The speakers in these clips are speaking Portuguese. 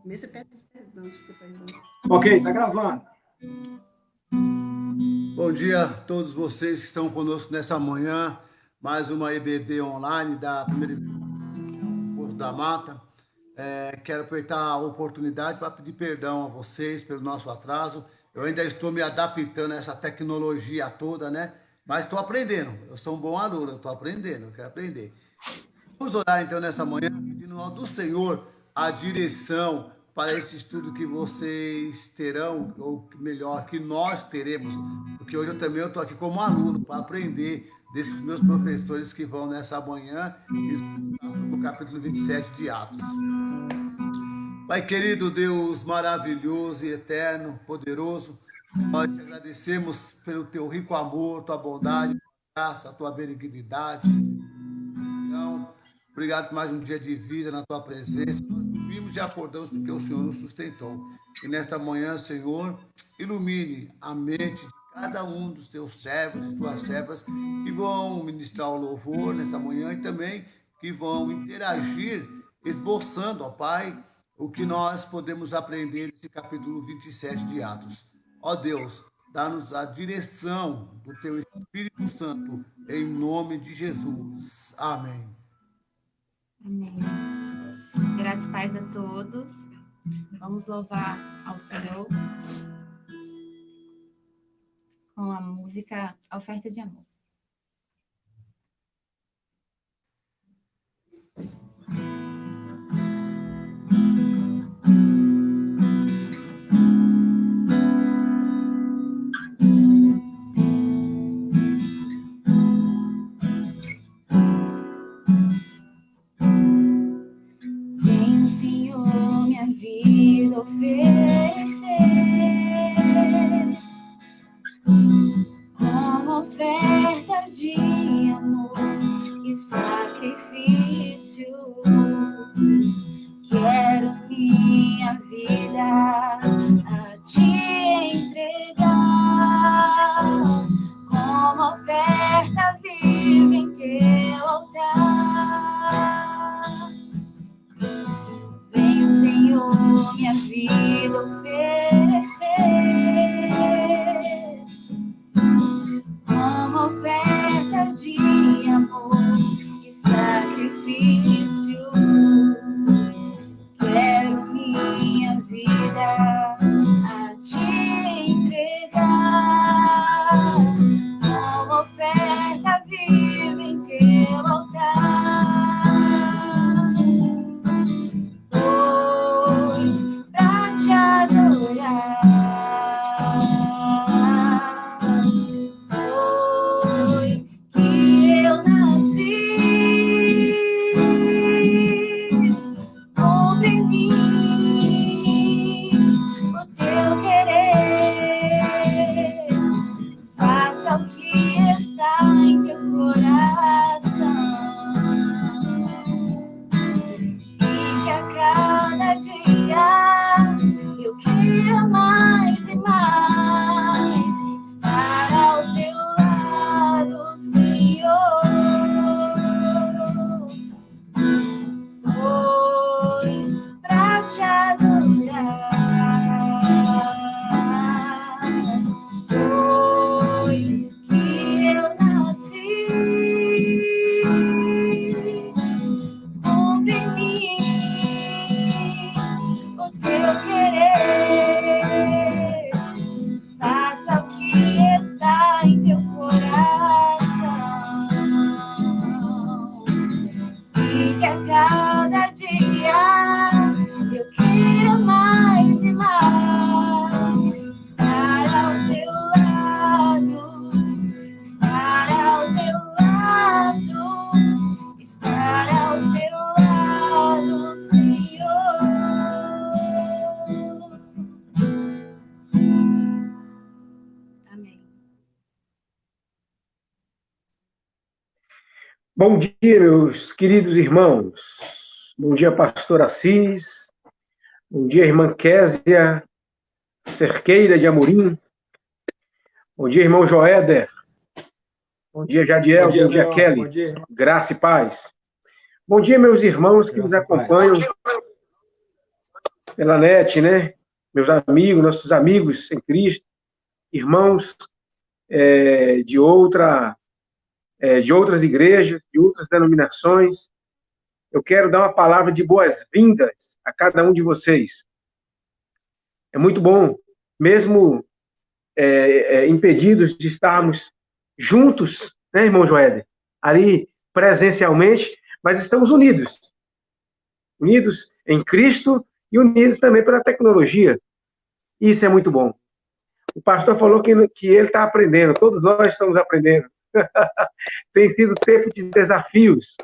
Você pede perdão, desculpa, irmão. Ok, tá gravando. Bom dia a todos vocês que estão conosco nessa manhã. Mais uma EBD online da primeira curso da Mata. Quero aproveitar a oportunidade para pedir perdão a vocês pelo nosso atraso. Eu ainda estou me adaptando a essa tecnologia toda, né? Mas estou aprendendo. Eu sou um bom aluno, eu estou aprendendo, eu quero aprender. Vamos orar então nessa manhã, pedindo ao do Senhor a direção para esse estudo que vocês terão, ou melhor, que nós teremos, porque hoje eu também estou aqui como aluno para aprender desses meus professores que vão nessa manhã sobre o capítulo 27 de Atos. Pai querido, Deus maravilhoso e eterno, poderoso, nós te agradecemos pelo teu rico amor, tua bondade, tua graça, tua benignidade. Então, obrigado por mais um dia de vida na tua presença. Nós dormimos e acordamos porque o Senhor nos sustentou. E nesta manhã, Senhor, ilumine a mente de cada um dos teus servos e tuas servas que vão ministrar o louvor nesta manhã e também que vão interagir, esboçando, ó Pai, o que nós podemos aprender nesse capítulo 27 de Atos. Ó Deus, dá-nos a direção do teu Espírito Santo, em nome de Jesus. Amém. Amém. Graças e paz a todos. Vamos louvar ao Senhor com a música A Oferta de Amor. Vem, Senhor, minha vida oferecer como oferta de amor e sacrifício. Quero minha vida a te entregar como oferta viva em teu altar. Venha, Senhor, minha vida oferecer como oferta de amor e sacrifício. Quero minha vida a te entregar como oferta viva em teu altar. Pois pra te adorar foi que eu nasci. Cumpre em mim o teu querer, faça o que está em teu coração, e que a cada dia eu queira mais e mais estar ao teu lado, Senhor. Pois pra te adorar foi que eu nasci. Cumpre em mim o teu querer, faça o que está em teu coração, e que a cada dia eu queira mais e mais estar ao teu lado, estar ao teu lado, estar ao teu lado, Senhor. Amém. Bom dia, meus queridos irmãos. Bom dia, pastor Assis. Bom dia, irmã Késia Cerqueira de Amorim. Bom dia, irmão Joéder. Bom dia, Jadiel. Bom dia, Kelly. Bom dia, irmão. Graça e paz. Bom dia, meus irmãos que nos acompanham pela net, né? Meus amigos, nossos amigos em Cristo, irmãos de outras igrejas, de outras denominações. Eu quero dar uma palavra de boas-vindas a cada um de vocês. É muito bom, mesmo impedidos de estarmos juntos, né, irmão Joéder? Ali presencialmente, mas estamos unidos. Unidos em Cristo e unidos também pela tecnologia. Isso é muito bom. O pastor falou que ele está aprendendo, todos nós estamos aprendendo. Tem sido tempo de desafios.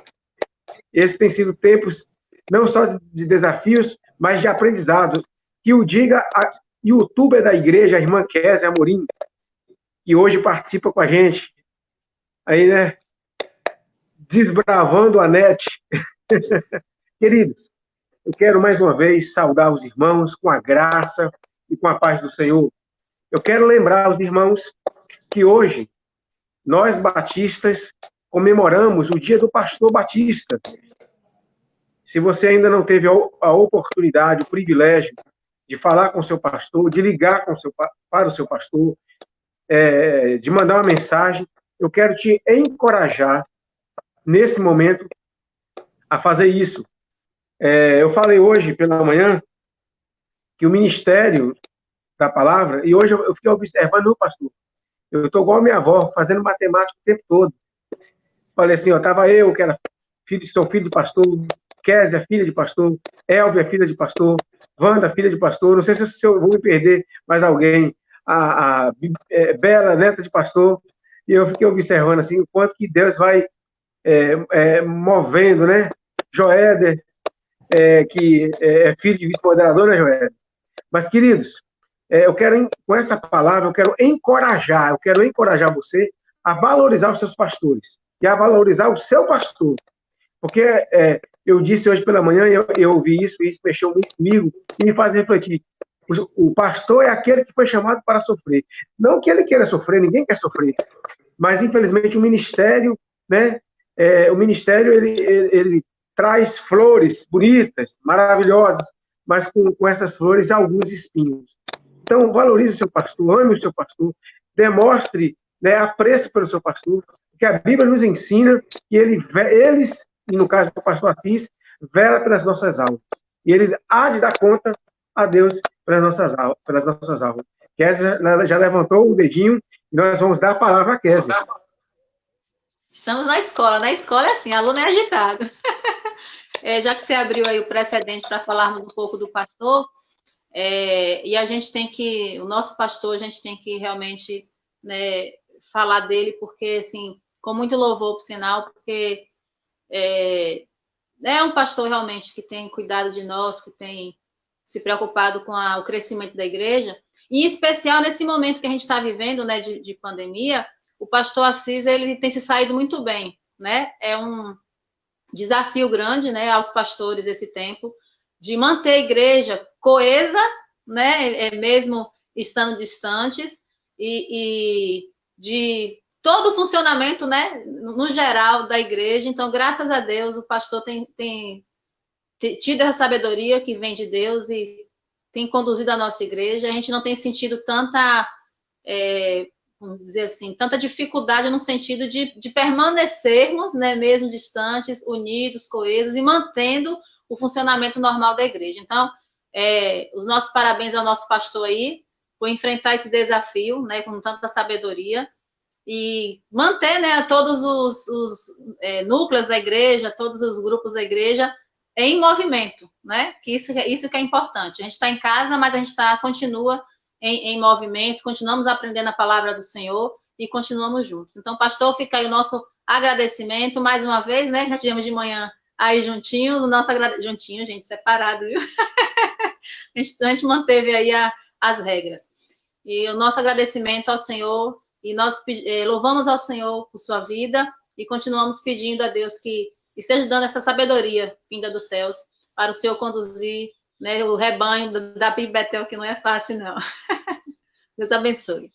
Esse tem sido tempos não só de desafios, mas de aprendizado. Que o diga a youtuber da igreja, a irmã Kézia Amorim, que hoje participa com a gente. Aí, né? Desbravando a net. Queridos, eu quero mais uma vez saudar os irmãos com a graça e com a paz do Senhor. Eu quero lembrar os irmãos que hoje nós batistas comemoramos o dia do pastor batista. Se você ainda não teve a oportunidade, o privilégio de falar com o seu pastor, de ligar para o seu pastor, de mandar uma mensagem, eu quero te encorajar nesse momento a fazer isso. Eu falei hoje pela manhã que o ministério da palavra, e hoje eu fiquei observando, pastor, eu estou igual a minha avó, fazendo matemática o tempo todo. Falei assim, estava eu, que era sou filho de pastor, Kézia, filha de pastor, Elvia, filha de pastor, Wanda, filha de pastor, não sei se eu vou me perder mais alguém, a Bela, neta de pastor, e eu fiquei observando assim, o quanto que Deus vai movendo, né? Joéder, que é filho de vice-moderador, né, Joéder? Mas, queridos, eu quero, com essa palavra, eu quero encorajar você a valorizar os seus pastores e a valorizar o seu pastor. Porque eu disse hoje pela manhã, eu ouvi isso, e isso mexeu muito comigo, e me faz refletir. O pastor é aquele que foi chamado para sofrer. Não que ele queira sofrer, ninguém quer sofrer. Mas, infelizmente, o ministério, né? O ministério, ele traz flores bonitas, maravilhosas, mas com essas flores, alguns espinhos. Então, valorize o seu pastor, ame o seu pastor, demonstre, né, apreço pelo seu pastor, porque a Bíblia nos ensina que eles, e no caso do pastor Assis, vela pelas nossas almas. E ele há de dar conta a Deus pelas nossas almas. Kézia já levantou o dedinho e nós vamos dar a palavra a Kézia. Estamos na escola. Na escola é assim, aluno é agitado. Já que você abriu aí o precedente para falarmos um pouco do pastor, e a gente tem que, o nosso pastor, a gente tem que realmente, né, falar dele, porque, assim, com muito louvor, por sinal, porque é um pastor realmente que tem cuidado de nós, que tem se preocupado com o crescimento da igreja, e em especial nesse momento que a gente está vivendo, né, de pandemia, o pastor Assis, ele tem se saído muito bem, né? É um desafio grande, né, aos pastores desse tempo, de manter a igreja coesa, né, mesmo estando distantes, e de todo o funcionamento, né, no geral da igreja. Então, graças a Deus, o pastor tem tido essa sabedoria que vem de Deus e tem conduzido a nossa igreja. A gente não tem sentido tanta, vamos dizer assim, tanta dificuldade no sentido de permanecermos, né, mesmo distantes, unidos, coesos e mantendo o funcionamento normal da igreja. Então, os nossos parabéns ao nosso pastor aí por enfrentar esse desafio, né, com tanta sabedoria e manter, né, todos os núcleos da igreja, todos os grupos da igreja em movimento, né? Que isso que é importante. A gente está em casa, mas a gente continua em movimento, continuamos aprendendo a palavra do Senhor e continuamos juntos. Então, pastor, fica aí o nosso agradecimento mais uma vez, né? Já tivemos de manhã aí juntinho, juntinho, gente, separado, viu? A gente manteve aí as regras. E o nosso agradecimento ao Senhor, e nós louvamos ao Senhor por sua vida e continuamos pedindo a Deus que esteja dando essa sabedoria vinda dos céus para o Senhor conduzir, né, o rebanho da PIB Betel, que não é fácil, não. Deus abençoe.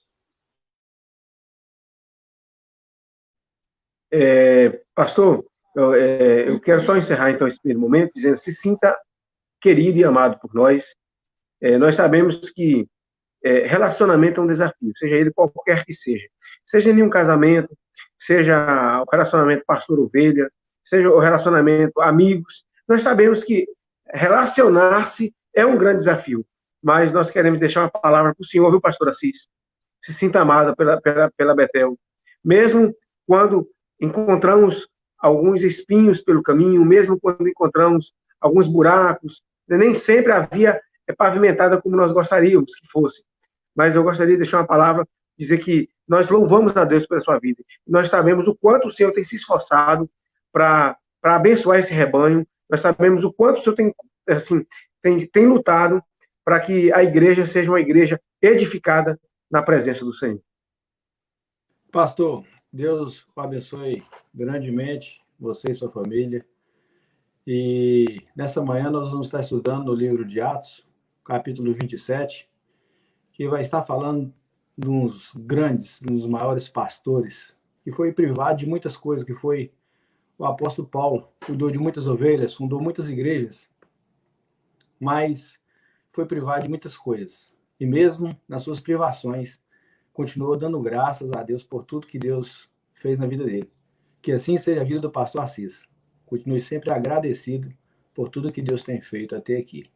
Pastor, eu quero só encerrar, então, esse primeiro momento, dizendo: se sinta querido e amado por nós. Nós sabemos que relacionamento é um desafio, seja ele qualquer que seja. Seja em um casamento, seja o relacionamento pastor-ovelha, seja o relacionamento amigos. Nós sabemos que relacionar-se é um grande desafio, mas nós queremos deixar uma palavra para o senhor, viu, pastor Assis? Se sinta amada pela Betel. Mesmo quando encontramos alguns espinhos pelo caminho, mesmo quando encontramos alguns buracos, nem sempre a via é pavimentada como nós gostaríamos que fosse. Mas eu gostaria de deixar uma palavra, dizer que nós louvamos a Deus pela sua vida. Nós sabemos o quanto o Senhor tem se esforçado para abençoar esse rebanho. Nós sabemos o quanto o Senhor tem lutado para que a igreja seja uma igreja edificada na presença do Senhor. Pastor, Deus o abençoe grandemente, você e sua família. E nessa manhã nós vamos estar estudando o livro de Atos, capítulo 27, que vai estar falando de uns grandes, dos maiores pastores, que foi privado de muitas coisas, que foi o apóstolo Paulo, cuidou de muitas ovelhas, fundou muitas igrejas, mas foi privado de muitas coisas. E mesmo nas suas privações, continuou dando graças a Deus por tudo que Deus fez na vida dele. Que assim seja a vida do pastor Assis. Continue sempre agradecido por tudo que Deus tem feito até aqui.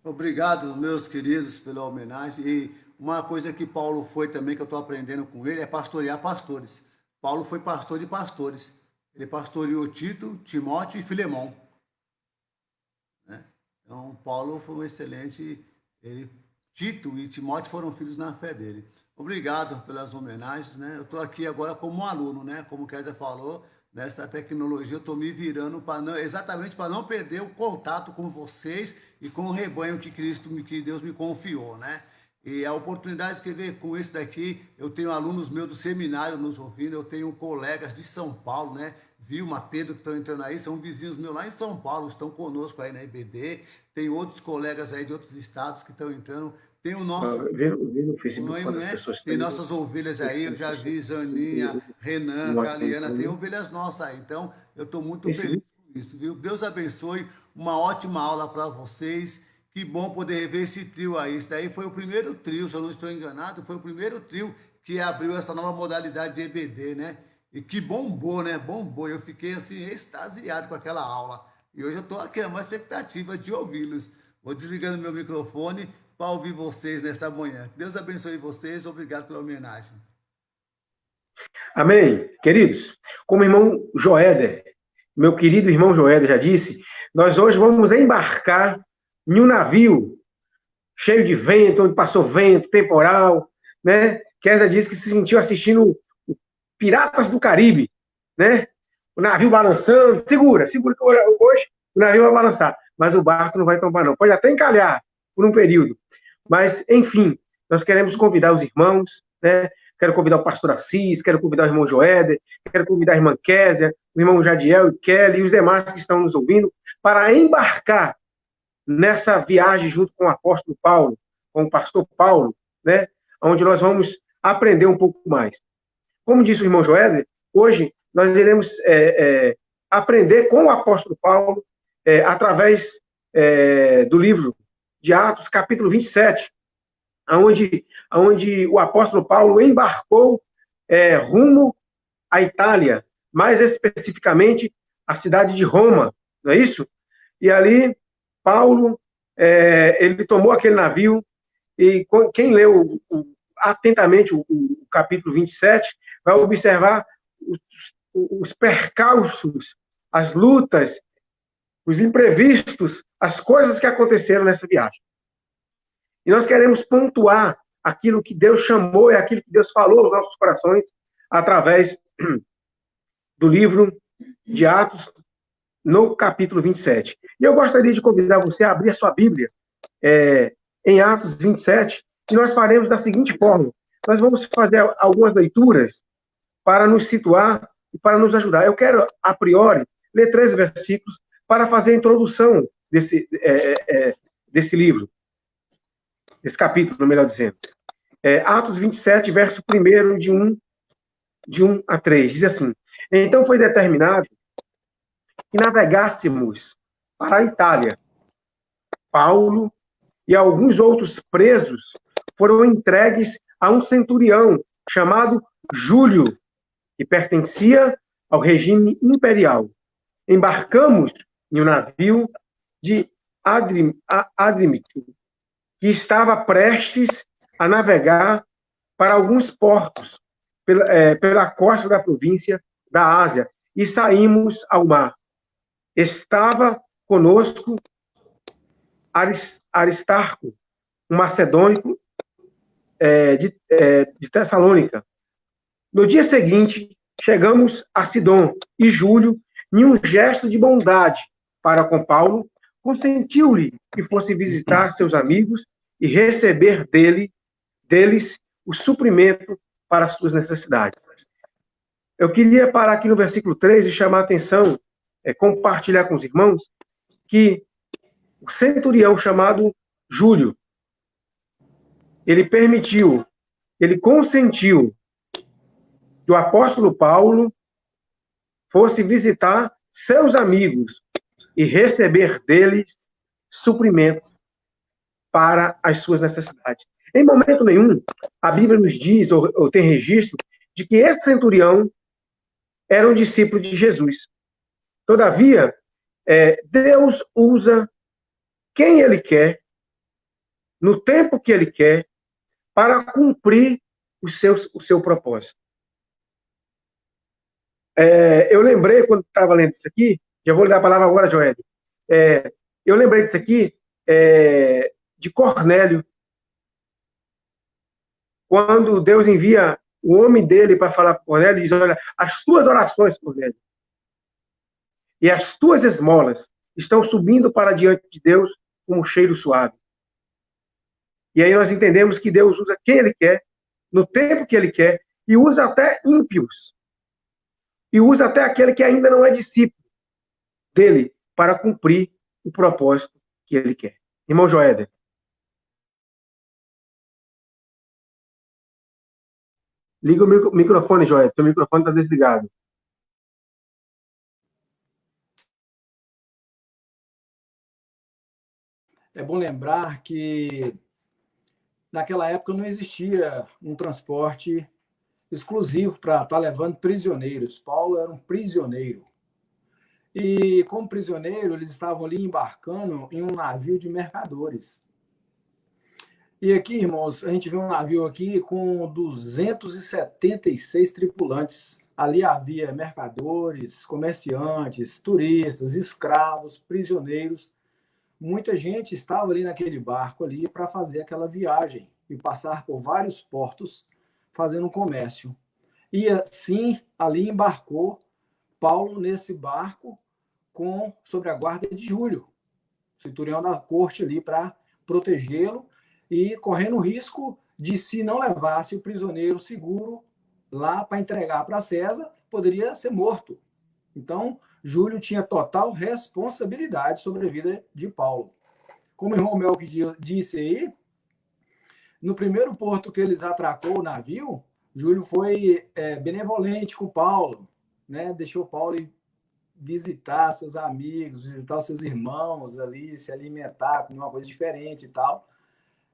Obrigado, meus queridos, pela homenagem. E uma coisa que Paulo foi também, que eu estou aprendendo com ele, é pastorear pastores. Paulo foi pastor de pastores. Ele pastoreou Tito, Timóteo e Filemão. Né? Então, Paulo foi um excelente... Tito e Timóteo foram filhos na fé dele. Obrigado pelas homenagens. Né? Eu estou aqui agora como um aluno, né? Como o Kézia falou, nessa tecnologia eu estou me virando exatamente para não perder o contato com vocês e com o rebanho que Deus me confiou, né? E a oportunidade de ver com isso daqui, eu tenho alunos meus do seminário nos ouvindo, eu tenho colegas de São Paulo, né? Vilma, Pedro, que estão entrando aí, são vizinhos meus lá em São Paulo, estão conosco aí na IBD, tem outros colegas aí de outros estados que estão entrando, tem o nosso... No Facebook, né? Tem nossas ovelhas aí, eu já vi Zaninha, Renan, Caliana, tem ovelhas nossas aí, então eu estou muito feliz com isso, viu? Deus abençoe, uma ótima aula para vocês, que bom poder rever esse trio aí, isso daí foi o primeiro trio, se eu não estou enganado, foi o primeiro trio que abriu essa nova modalidade de EBD, né? E que bombou, né? Bombou, eu fiquei assim extasiado com aquela aula, e hoje eu estou aqui numa expectativa de ouvi-los. Vou desligando meu microfone para ouvir vocês nessa manhã. Deus abençoe vocês, obrigado pela homenagem. Amém. Queridos, como o irmão Joéder, meu querido irmão Joéder já disse, nós hoje vamos embarcar em um navio cheio de vento, onde passou vento, temporal, né? Kézia disse que se sentiu assistindo Piratas do Caribe, né? O navio balançando, segura que hoje o navio vai balançar, mas o barco não vai tombar não, pode até encalhar por um período, mas enfim, nós queremos convidar os irmãos, né? Quero convidar o pastor Assis, quero convidar o irmão Joéder, quero convidar a irmã Kézia, o irmão Jadiel e Kelly e os demais que estão nos ouvindo para embarcar nessa viagem junto com o apóstolo Paulo, com o pastor Paulo, né? Onde nós vamos aprender um pouco mais. Como disse o irmão Joéder, hoje nós iremos aprender com o apóstolo Paulo através do livro de Atos, capítulo 27, onde o apóstolo Paulo embarcou rumo à Itália, mais especificamente a cidade de Roma, não é isso? E ali, Paulo, ele tomou aquele navio, e quem leu atentamente o capítulo 27, vai observar os percalços, as lutas, os imprevistos, as coisas que aconteceram nessa viagem. E nós queremos pontuar aquilo que Deus chamou e aquilo que Deus falou aos nossos corações através do livro de Atos, no capítulo 27. E eu gostaria de convidar você a abrir a sua Bíblia em Atos 27, e nós faremos da seguinte forma. Nós vamos fazer algumas leituras para nos situar e para nos ajudar. Eu quero, a priori, ler 3 versículos para fazer a introdução desse livro, desse capítulo, melhor dizendo. Atos 27, verso 1, de 1 a 3, diz assim: Então foi determinado que navegássemos para a Itália, Paulo e alguns outros presos foram entregues a um centurião chamado Júlio, que pertencia ao regime imperial. Embarcamos em um navio de Adrímito, que estava prestes a navegar para alguns portos pela costa da província da Ásia, e saímos ao mar. Estava conosco Aristarco, um macedônico de Tessalônica. No dia seguinte, chegamos a Sidom, e Júlio, em um gesto de bondade para com Paulo, consentiu-lhe que fosse visitar seus amigos e receber deles o suprimento para as suas necessidades. Eu queria parar aqui no versículo 3 e chamar a atenção, compartilhar com os irmãos, que o centurião chamado Júlio, ele consentiu que o apóstolo Paulo fosse visitar seus amigos e receber deles suprimento para as suas necessidades. Em momento nenhum, a Bíblia nos diz, ou tem registro, de que esse centurião era um discípulo de Jesus. Todavia, Deus usa quem Ele quer, no tempo que Ele quer, para cumprir o seu propósito. Eu lembrei, quando estava lendo isso aqui, já vou lhe dar a palavra agora, Joel. Eu lembrei disso aqui de Cornélio, quando Deus envia o homem dele para falar com Cornélio, e diz: olha, as tuas orações, Cornélio, e as tuas esmolas estão subindo para diante de Deus como um cheiro suave. E aí nós entendemos que Deus usa quem Ele quer, no tempo que Ele quer, e usa até ímpios, e usa até aquele que ainda não é discípulo dele, para cumprir o propósito que Ele quer. Irmão Joéder. Liga o microfone, Joéder. Seu microfone está desligado. É bom lembrar que naquela época não existia um transporte exclusivo para estar levando prisioneiros. Paulo era um prisioneiro. E, como prisioneiro, eles estavam ali embarcando em um navio de mercadores. E aqui, irmãos, a gente vê um navio aqui com 276 tripulantes. Ali havia mercadores, comerciantes, turistas, escravos, prisioneiros. Muita gente estava ali naquele barco ali para fazer aquela viagem e passar por vários portos fazendo comércio. E assim, ali embarcou Paulo nesse barco sob a guarda de Júlio, centurião da corte ali, para protegê-lo e correndo o risco de, se não levasse o prisioneiro seguro lá para entregar para César, poderia ser morto. Então, Júlio tinha total responsabilidade sobre a vida de Paulo. Como o irmão Melk disse aí, no primeiro porto que eles atracou o navio, Júlio foi benevolente com Paulo, né? Deixou Paulo ir visitar seus amigos, visitar os seus irmãos ali, se alimentar, comer uma coisa diferente e tal.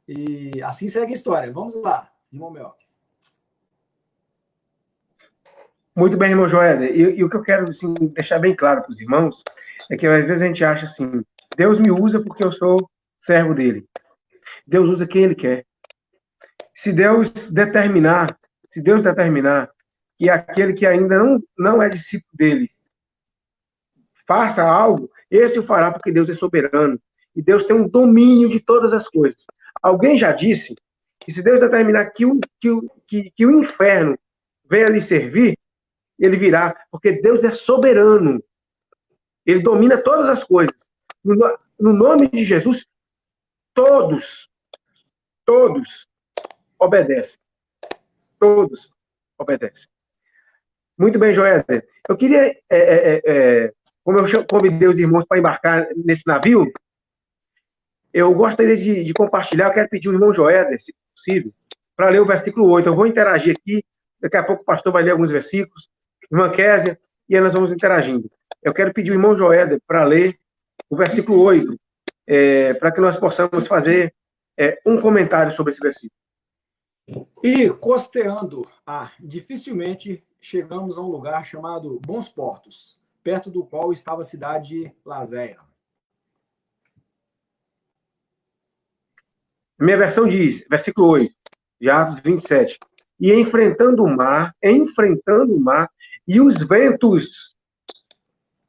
E assim segue a história. Vamos lá, irmão Melk. Muito bem, irmão Joéder. E o que eu quero assim, deixar bem claro para os irmãos é que às vezes a gente acha assim: Deus me usa porque eu sou servo dele. Deus usa quem Ele quer. Se Deus determinar que aquele que ainda não é discípulo dele faça algo, esse o fará, porque Deus é soberano. E Deus tem um domínio de todas as coisas. Alguém já disse que se Deus determinar que o inferno venha lhe servir, ele virá, porque Deus é soberano. Ele domina todas as coisas. No nome de Jesus, todos obedecem. Todos obedecem. Muito bem, Joéder. Eu queria, como eu convidei os irmãos para embarcar nesse navio, eu gostaria de compartilhar, eu quero pedir ao irmão Joéder, se possível, para ler o versículo 8. Eu vou interagir aqui, daqui a pouco o pastor vai ler alguns versículos, irmã Késia, e aí nós vamos interagindo. Eu quero pedir ao irmão Joéder para ler o versículo 8, para que nós possamos fazer um comentário sobre esse versículo. E costeando, dificilmente chegamos a um lugar chamado Bons Portos, perto do qual estava a cidade de Lazéia. Minha versão diz, versículo 8, de Atos 27, e enfrentando o mar, e os ventos,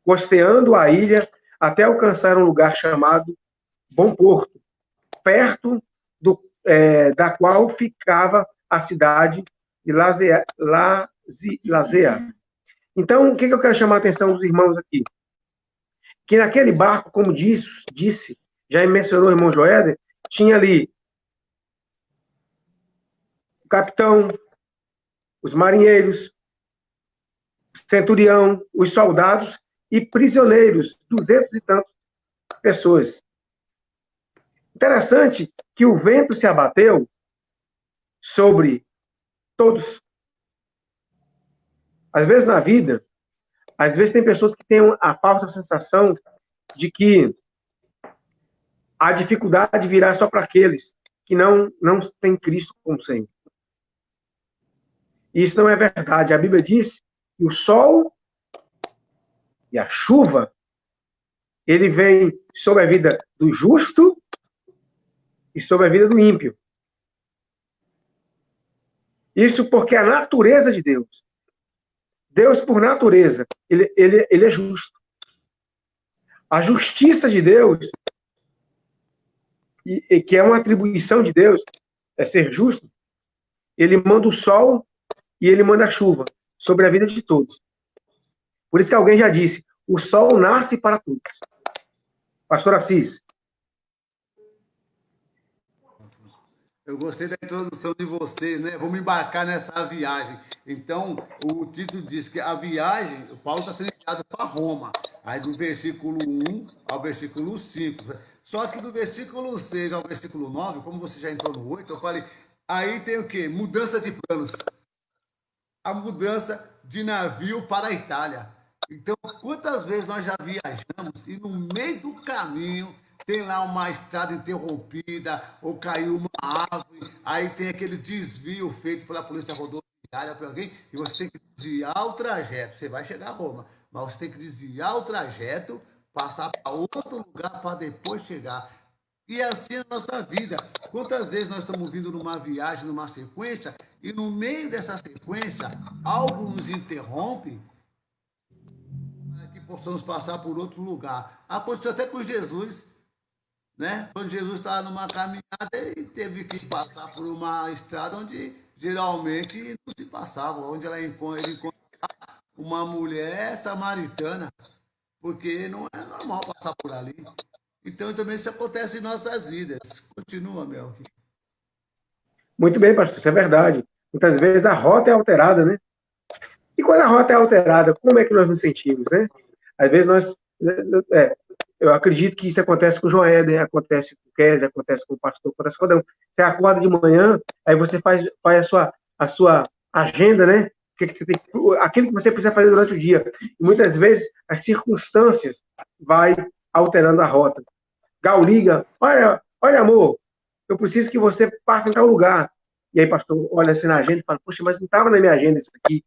costeando a ilha, até alcançar um lugar chamado Bom Porto, perto da qual ficava a cidade de Lazéia. Então, o que eu quero chamar a atenção dos irmãos aqui? Que naquele barco, como disse, já mencionou o irmão Joéder, tinha ali o capitão, os marinheiros, o centurião, os soldados e prisioneiros, 200 e tantas pessoas. Interessante que o vento se abateu sobre todos. Às vezes na vida, tem pessoas que têm a falsa sensação de que a dificuldade virá só para aqueles que não têm Cristo como Senhor. Isso não é verdade. A Bíblia diz que o sol e a chuva, ele vem sobre a vida do justo e sobre a vida do ímpio. Isso porque a natureza de Deus, por natureza, ele é justo. A justiça de Deus, que é uma atribuição de Deus, é ser justo, ele manda o sol e ele manda a chuva sobre a vida de todos. Por isso que alguém já disse, o sol nasce para todos. Pastor Assis. Eu gostei da introdução de vocês, né? Vamos embarcar nessa viagem. Então, o título diz que a viagem, o Paulo está sendo enviado para Roma. Aí do versículo 1 ao versículo 5. Só que do versículo 6 ao versículo 9, como você já entrou no 8, eu falei, aí tem o quê? Mudança de planos. A mudança de navio para a Itália. Então, quantas vezes nós já viajamos e no meio do caminho tem lá uma estrada interrompida ou caiu uma árvore, aí tem aquele desvio feito pela polícia rodoviária para alguém e você tem que desviar o trajeto. Você vai chegar a Roma, mas você tem que desviar o trajeto, passar para outro lugar para depois chegar. E assim é a nossa vida. Quantas vezes nós estamos vindo numa viagem, numa sequência, e no meio dessa sequência, algo nos interrompe para que possamos passar por outro lugar. Aconteceu até com Jesus, né? Quando Jesus estava numa caminhada, ele teve que passar por uma estrada onde geralmente não se passava, onde ele encontrava uma mulher samaritana, porque não é normal passar por ali. Então, também isso acontece em nossas vidas. Continua, Melk. Muito bem, pastor, isso é verdade. Muitas vezes a rota é alterada, né? E quando a rota é alterada, como é que nós nos sentimos, né? Às vezes eu acredito que isso acontece com o Joéder, acontece com o Kézia, acontece com o pastor, acontece com cada um. Você acorda de manhã, aí você faz a sua agenda, né? Aquilo que você precisa fazer durante o dia. E muitas vezes as circunstâncias vai alterando a rota. Gal liga, olha, amor, eu preciso que você passe em tal lugar. E aí, pastor, olha assim na agenda e fala, poxa, mas não estava na minha agenda isso aqui.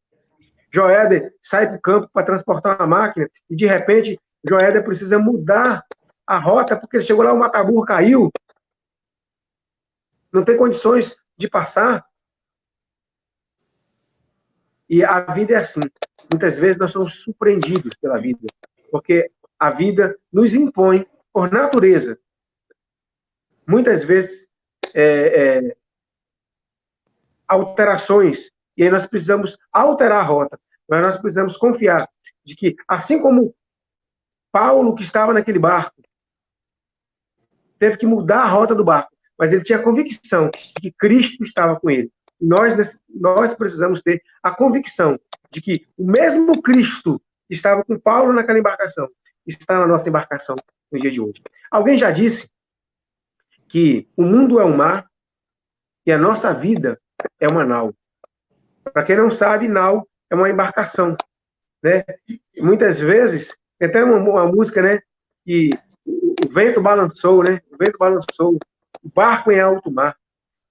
Joéder sai para o campo para transportar uma máquina e, de repente, Joéder precisa mudar a rota porque ele chegou lá, o mataburro caiu. Não tem condições de passar. E a vida é assim. Muitas vezes nós somos surpreendidos pela vida, porque a vida nos impõe, por natureza, muitas vezes, alterações. E aí nós precisamos alterar a rota. Mas nós precisamos confiar de que, assim como Paulo, que estava naquele barco, teve que mudar a rota do barco, mas ele tinha a convicção de que Cristo estava com ele. E nós precisamos ter a convicção de que o mesmo Cristo que estava com Paulo naquela embarcação está na nossa embarcação no dia de hoje. Alguém já disse que o mundo é um mar e a nossa vida é uma nau. Para quem não sabe, nau é uma embarcação, né? E muitas vezes, tem até uma música, né, que o vento balançou, né? O vento balançou, o barco em alto mar.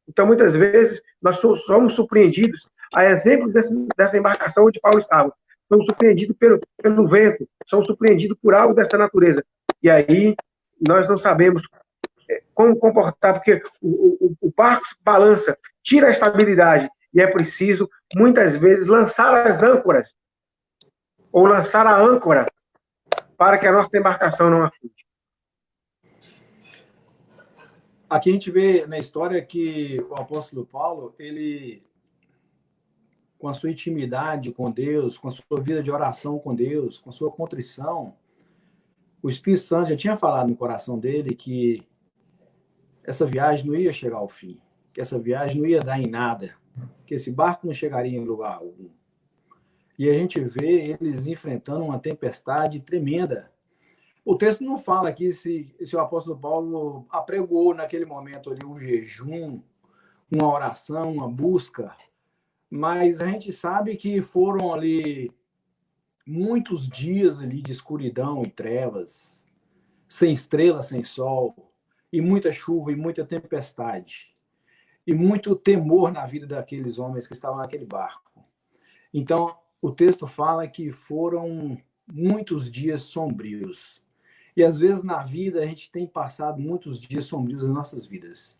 Então, muitas vezes, nós somos surpreendidos, a exemplo dessa embarcação onde Paulo estava. Somos surpreendidos pelo vento, somos surpreendidos por algo dessa natureza. E aí, nós não sabemos como comportar, porque o barco balança, tira a estabilidade, e é preciso, muitas vezes, lançar as âncoras, ou lançar a âncora, para que a nossa embarcação não afunde. Aqui a gente vê na história que o apóstolo Paulo, ele, com a sua intimidade com Deus, com a sua vida de oração com Deus, com a sua contrição, o Espírito Santo já tinha falado no coração dele que essa viagem não ia chegar ao fim, que essa viagem não ia dar em nada, que esse barco não chegaria em lugar algum. E a gente vê eles enfrentando uma tempestade tremenda. O texto não fala aqui se o apóstolo Paulo apregou naquele momento ali um jejum, uma oração, uma busca, mas a gente sabe que foram ali muitos dias ali de escuridão e trevas, sem estrela, sem sol, e muita chuva e muita tempestade, e muito temor na vida daqueles homens que estavam naquele barco. Então, o texto fala que foram muitos dias sombrios. E às vezes na vida a gente tem passado muitos dias sombrios nas nossas vidas.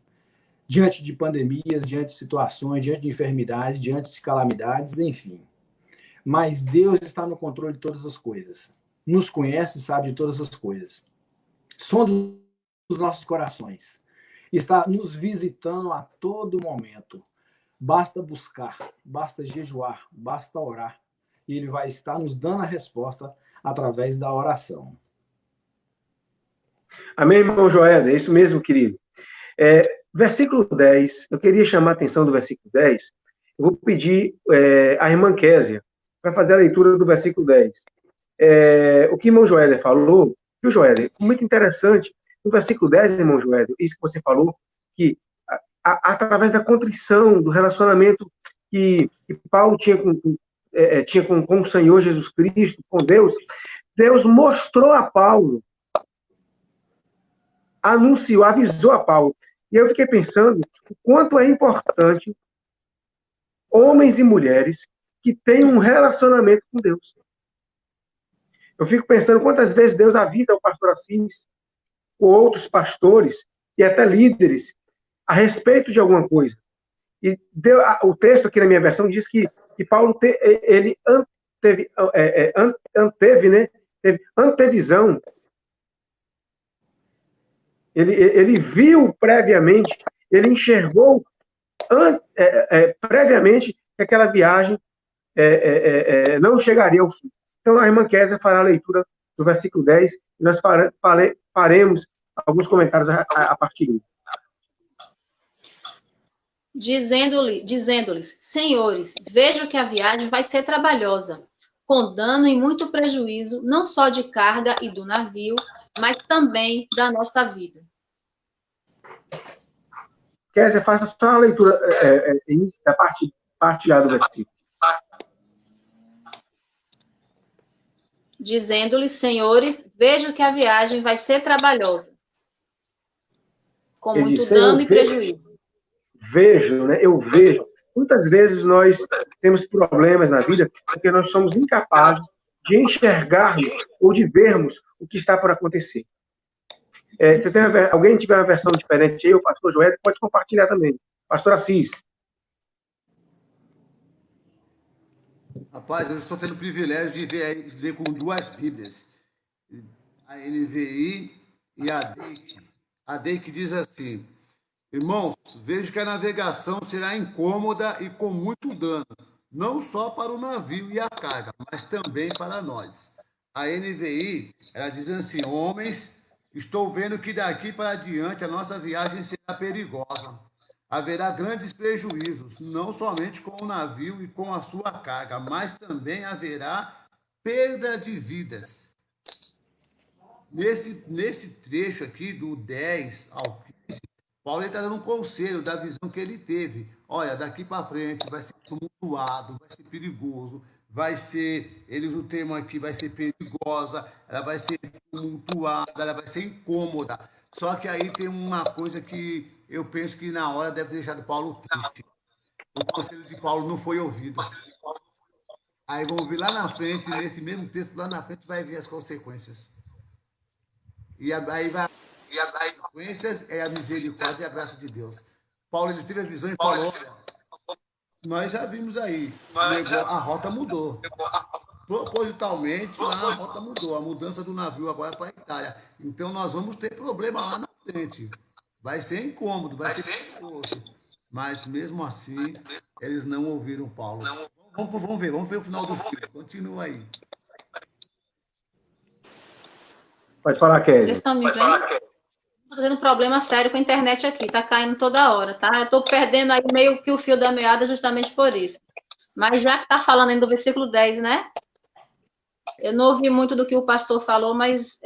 Diante de pandemias, diante de situações, diante de enfermidades, diante de calamidades, enfim. Mas Deus está no controle de todas as coisas. Nos conhece e sabe de todas as coisas. Sonda os nossos corações. Está nos visitando a todo momento. Basta buscar, basta jejuar, basta orar. E Ele vai estar nos dando a resposta através da oração. Amém, irmão Joel? É isso mesmo, querido. Versículo 10, eu queria chamar a atenção do versículo 10. Eu vou pedir à irmã Késia para fazer a leitura do versículo 10. O que o irmão Joel falou, viu, Joel? Muito interessante. No versículo 10, irmão Joel, isso que você falou, que através da contrição, do relacionamento que Paulo tinha com o Senhor Jesus Cristo, com Deus, Deus mostrou a Paulo, anunciou, avisou a Paulo. E eu fiquei pensando o quanto é importante homens e mulheres que têm um relacionamento com Deus. Eu fico pensando quantas vezes Deus avisa o pastor Assis, ou outros pastores, e até líderes, a respeito de alguma coisa. E o texto aqui na minha versão diz que Paulo teve antevisão. Ele viu previamente, ele enxergou previamente que aquela viagem não chegaria ao fim. Então, a irmã Késia fará a leitura do versículo 10 e nós faremos alguns comentários a partir disso. Dizendo-lhes, senhores, vejo que a viagem vai ser trabalhosa, com dano e muito prejuízo, não só de carga e do navio, mas também da nossa vida. Késia, faça só a leitura da parte A do versículo. Dizendo-lhes, senhores, vejo que a viagem vai ser trabalhosa, com Ele muito disse, dano e prejuízo. Vejo, né? Eu vejo. Muitas vezes nós temos problemas na vida porque nós somos incapazes de enxergarmos ou de vermos o que está por acontecer. Se alguém tiver uma versão diferente aí, o pastor Joel pode compartilhar também. Pastor Assis. Rapaz, eu estou tendo o privilégio de ler com duas Bíblias. A NVI e a DEIC. A DEIC diz assim: irmãos, vejo que a navegação será incômoda e com muito dano, não só para o navio e a carga, mas também para nós. A NVI, ela diz assim: homens, estou vendo que daqui para diante a nossa viagem será perigosa. Haverá grandes prejuízos, não somente com o navio e com a sua carga, mas também haverá perda de vidas. Nesse trecho aqui, do 10 ao 15, Paulo está dando um conselho da visão que ele teve. Olha, daqui para frente vai ser tumultuado, vai ser perigoso, vai ser, eles o termo aqui vai ser perigosa, ela vai ser tumultuada, ela vai ser incômoda. Só que aí tem uma coisa que eu penso que na hora deve ter deixado Paulo triste. O conselho de Paulo não foi ouvido. Aí vamos ver lá na frente, nesse mesmo texto, lá na frente vai ver as consequências. Aí vai as consequências é a misericórdia e a graça de Deus. Paulo ele teve a visão e falou: olha, nós já vimos aí, a rota mudou. Propositalmente, lá a rota mudou. A mudança do navio agora é para a Itália. Então, nós vamos ter problema lá na frente. Vai ser incômodo, vai ser perigoso. Mas, mesmo assim, eles não ouviram Paulo. Vamos ver o final do filme. Continua aí. Pode falar, Vocês Kézia. estão me vendo? Estou tendo um problema sério com a internet aqui, tá caindo toda hora, tá? Eu estou perdendo aí meio que o fio da meada justamente por isso. Mas já que está falando ainda do versículo 10, né? Eu não ouvi muito do que o pastor falou, mas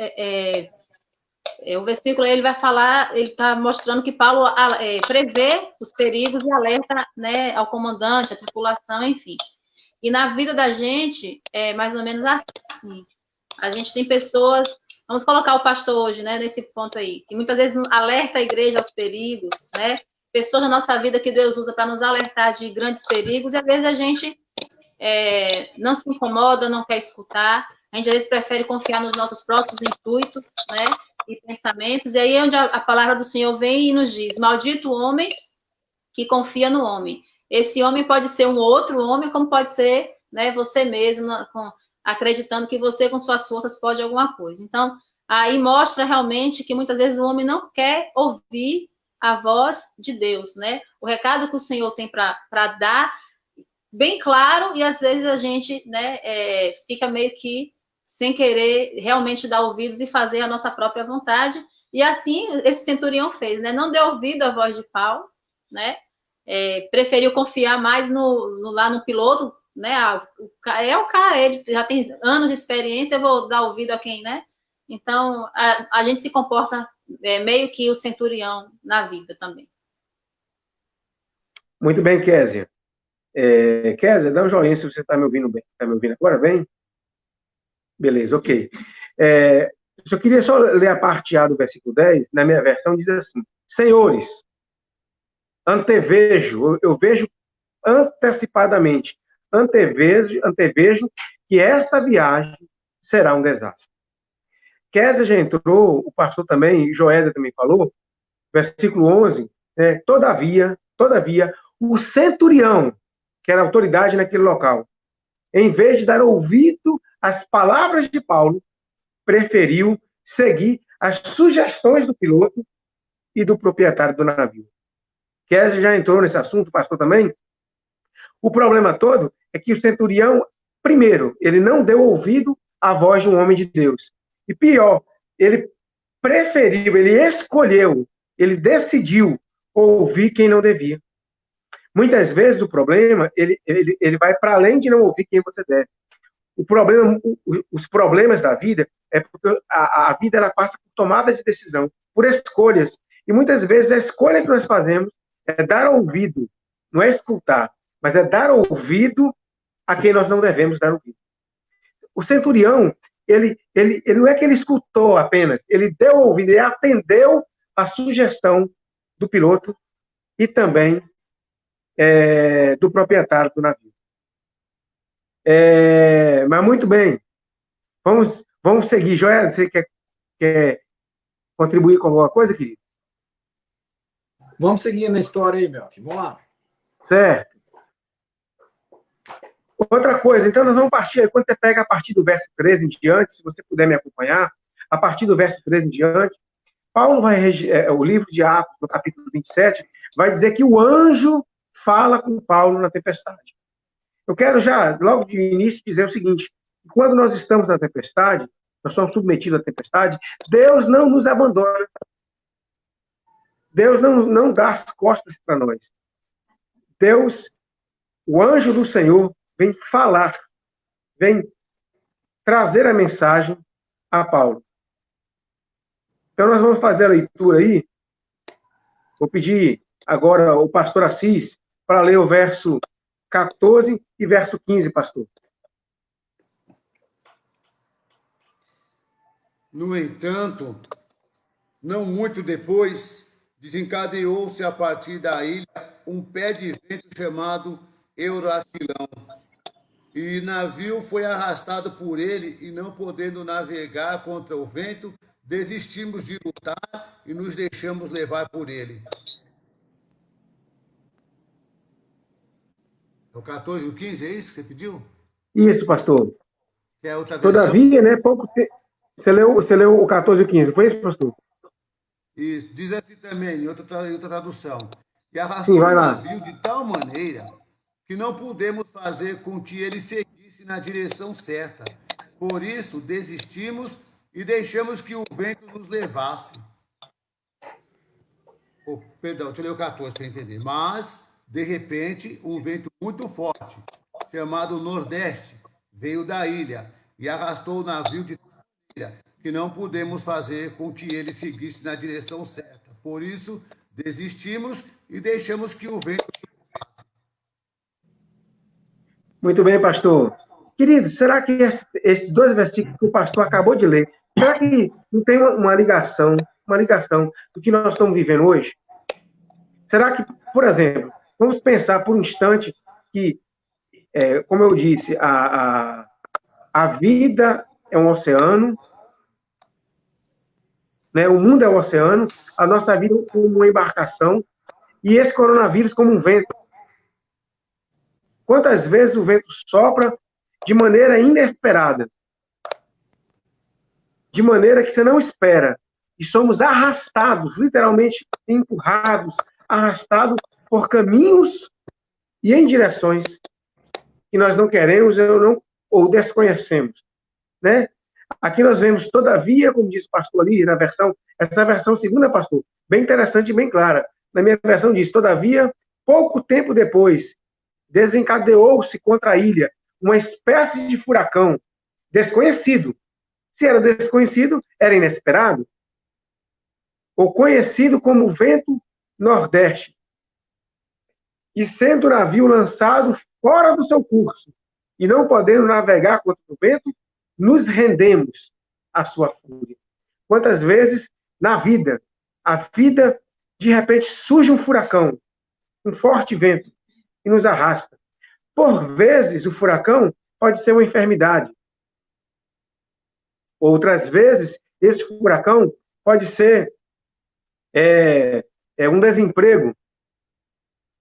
o versículo ele vai falar, ele está mostrando que Paulo prevê os perigos e alerta, né, ao comandante, à tripulação, enfim. E na vida da gente é mais ou menos assim. A gente tem pessoas, vamos colocar o pastor hoje, né, nesse ponto aí, que muitas vezes alerta a igreja aos perigos, né? Pessoas na nossa vida que Deus usa para nos alertar de grandes perigos, e às vezes a gente não se incomoda, não quer escutar, a gente às vezes prefere confiar nos nossos próprios intuitos, né, e pensamentos, e aí é onde a palavra do Senhor vem e nos diz: maldito o homem que confia no homem. Esse homem pode ser um outro homem, como pode ser, né, você mesmo, acreditando que você com suas forças pode alguma coisa. Então, aí mostra realmente que muitas vezes o homem não quer ouvir a voz de Deus, né? O recado que o Senhor tem para dar bem claro, e às vezes a gente, né, fica meio que sem querer realmente dar ouvidos e fazer a nossa própria vontade. E assim esse centurião fez, né? Não deu ouvido à voz de Paulo, né? Preferiu confiar mais lá no piloto, né? O cara, ele já tem anos de experiência, eu vou dar ouvido a quem, né? Então, a gente se comporta meio que o centurião na vida também. Muito bem, Kézia. Kézia, dá um joinha se você está me ouvindo bem. Está me ouvindo agora bem? Beleza, ok. Eu queria só ler a parte A do versículo 10, na minha versão, diz assim: Senhores, eu vejo antecipadamente, antevejo que essa viagem será um desastre. Kézia já entrou, o pastor também, Joélia também falou, versículo 11, todavia, o centurião, que era autoridade naquele local, em vez de dar ouvido às palavras de Paulo, preferiu seguir as sugestões do piloto e do proprietário do navio. Kézia já entrou nesse assunto, o pastor também. O problema todo é que o centurião, primeiro, ele não deu ouvido à voz de um homem de Deus. E pior, ele preferiu, ele escolheu, ele decidiu ouvir quem não devia. Muitas vezes o problema, ele vai para além de não ouvir quem você deve. Os problemas da vida é porque a vida ela passa por tomada de decisão, por escolhas. E muitas vezes a escolha que nós fazemos é dar ouvido, não é escutar, mas é dar ouvido a quem nós não devemos dar ouvido. O centurião, ele não é que ele escutou apenas, ele deu ouvido, ele atendeu a sugestão do piloto e também do proprietário do navio. Mas muito bem, vamos seguir. Joel, você quer contribuir com alguma coisa, querido? Vamos seguir na história aí, Melk. Vamos lá. Certo. Outra coisa, então nós vamos partir, quando você pega a partir do verso 13 em diante, se você puder me acompanhar, a partir do verso 13 em diante, Paulo o livro de Atos, no capítulo 27, vai dizer que o anjo fala com Paulo na tempestade. Eu quero já, logo de início, dizer o seguinte: quando nós estamos na tempestade, nós somos submetidos à tempestade, Deus não nos abandona. Deus não dá as costas para nós. Deus, o anjo do Senhor, vem falar, vem trazer a mensagem a Paulo. Então, nós vamos fazer a leitura aí. Vou pedir agora o pastor Assis para ler o verso 14 e verso 15, pastor. No entanto, não muito depois, desencadeou-se a partir da ilha um pé de vento chamado Euraquilão. E o navio foi arrastado por ele e, não podendo navegar contra o vento, desistimos de lutar e nos deixamos levar por ele. É o 14 e o 15, é isso que você pediu? Isso, pastor. É outra versão? Todavia, né, pouco tempo... Você leu o 14 e o 15, foi isso, pastor? Isso, diz assim também, em outra tradução. E arrastou Sim, vai o lá. navio de tal maneira que não pudemos fazer com que ele seguisse na direção certa. Por isso, desistimos e deixamos que o vento nos levasse. Oh, perdão, deixa eu ler o 14 para entender. Mas, de repente, um vento muito forte, chamado Nordeste, veio da ilha e arrastou o navio de tal maneira que não pudemos fazer com que ele seguisse na direção certa. Por isso, desistimos e deixamos que o vento... Muito bem, pastor. Querido, será que esses dois versículos que o pastor acabou de ler, será que não tem uma ligação do que nós estamos vivendo hoje? Será que, por exemplo, vamos pensar por um instante que, como eu disse, a vida é um oceano, né? O mundo é um oceano, a nossa vida é como uma embarcação, e esse coronavírus como um vento. Quantas vezes o vento sopra de maneira inesperada, de maneira que você não espera, e somos arrastados, literalmente empurrados, arrastados por caminhos e em direções que nós não queremos ou desconhecemos, né? Aqui nós vemos, todavia, como disse o pastor ali, na versão, essa versão segunda, pastor, bem interessante e bem clara. Na minha versão diz, todavia, pouco tempo depois, desencadeou-se contra a ilha uma espécie de furacão desconhecido. Se era desconhecido, era inesperado. Ou conhecido como vento nordeste. E sendo o navio lançado fora do seu curso, e não podendo navegar contra o vento, nos rendemos à sua fúria. Quantas vezes na vida, de repente, surge um furacão, um forte vento, e nos arrasta. Por vezes, o furacão pode ser uma enfermidade. Outras vezes, esse furacão pode ser um desemprego.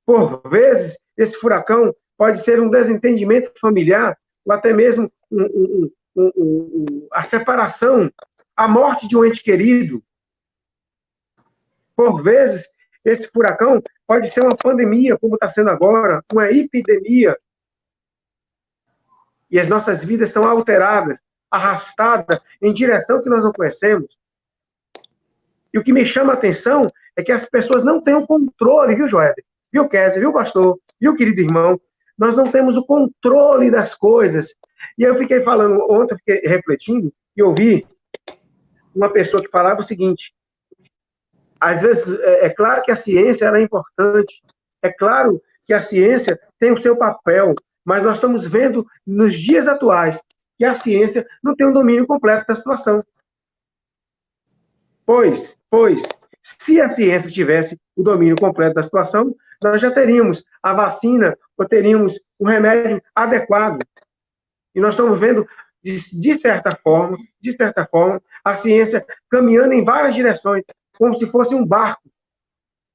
Por vezes, esse furacão pode ser um desentendimento familiar, ou até mesmo a separação, a morte de um ente querido. Por vezes, esse furacão pode ser uma pandemia, como está sendo agora, uma epidemia. E as nossas vidas são alteradas, arrastadas em direção que nós não conhecemos. E o que me chama a atenção é que as pessoas não têm o controle, viu, Joel? Viu, Kézia? Viu, pastor? Viu, querido irmão? Nós não temos o controle das coisas. E eu fiquei falando, ontem eu fiquei refletindo e ouvi uma pessoa que falava o seguinte: às vezes, é claro que a ciência ela é importante, é claro que a ciência tem o seu papel, mas nós estamos vendo nos dias atuais que a ciência não tem um domínio completo da situação. Pois, se a ciência tivesse o domínio completo da situação, nós já teríamos a vacina, ou teríamos um remédio adequado. E nós estamos vendo, de certa forma, a ciência caminhando em várias direções, como se fosse um barco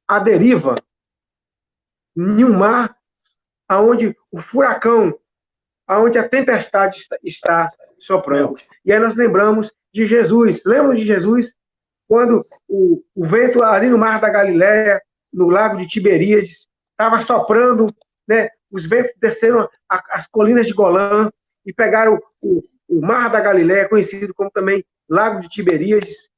à deriva, em um mar onde o furacão, onde a tempestade está soprando. E aí nós lembramos de Jesus. Lembram de Jesus? Quando o vento ali no mar da Galileia, no lago de Tiberíades, estava soprando, né? Os ventos desceram as colinas de Golã e pegaram o mar da Galileia, conhecido como também lago de Tiberíades,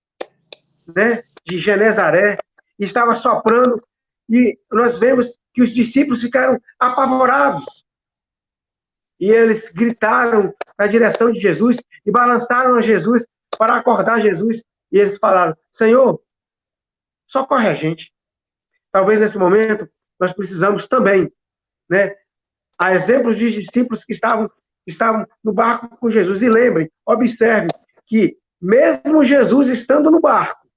né? De Genezaré, e estava soprando, e nós vemos que os discípulos ficaram apavorados. E eles gritaram na direção de Jesus e balançaram a Jesus para acordar Jesus. E eles falaram: Senhor, socorre a gente. Talvez nesse momento nós precisamos também, né? Há exemplos de discípulos que estavam no barco com Jesus. E lembrem, observe que mesmo Jesus estando no barco,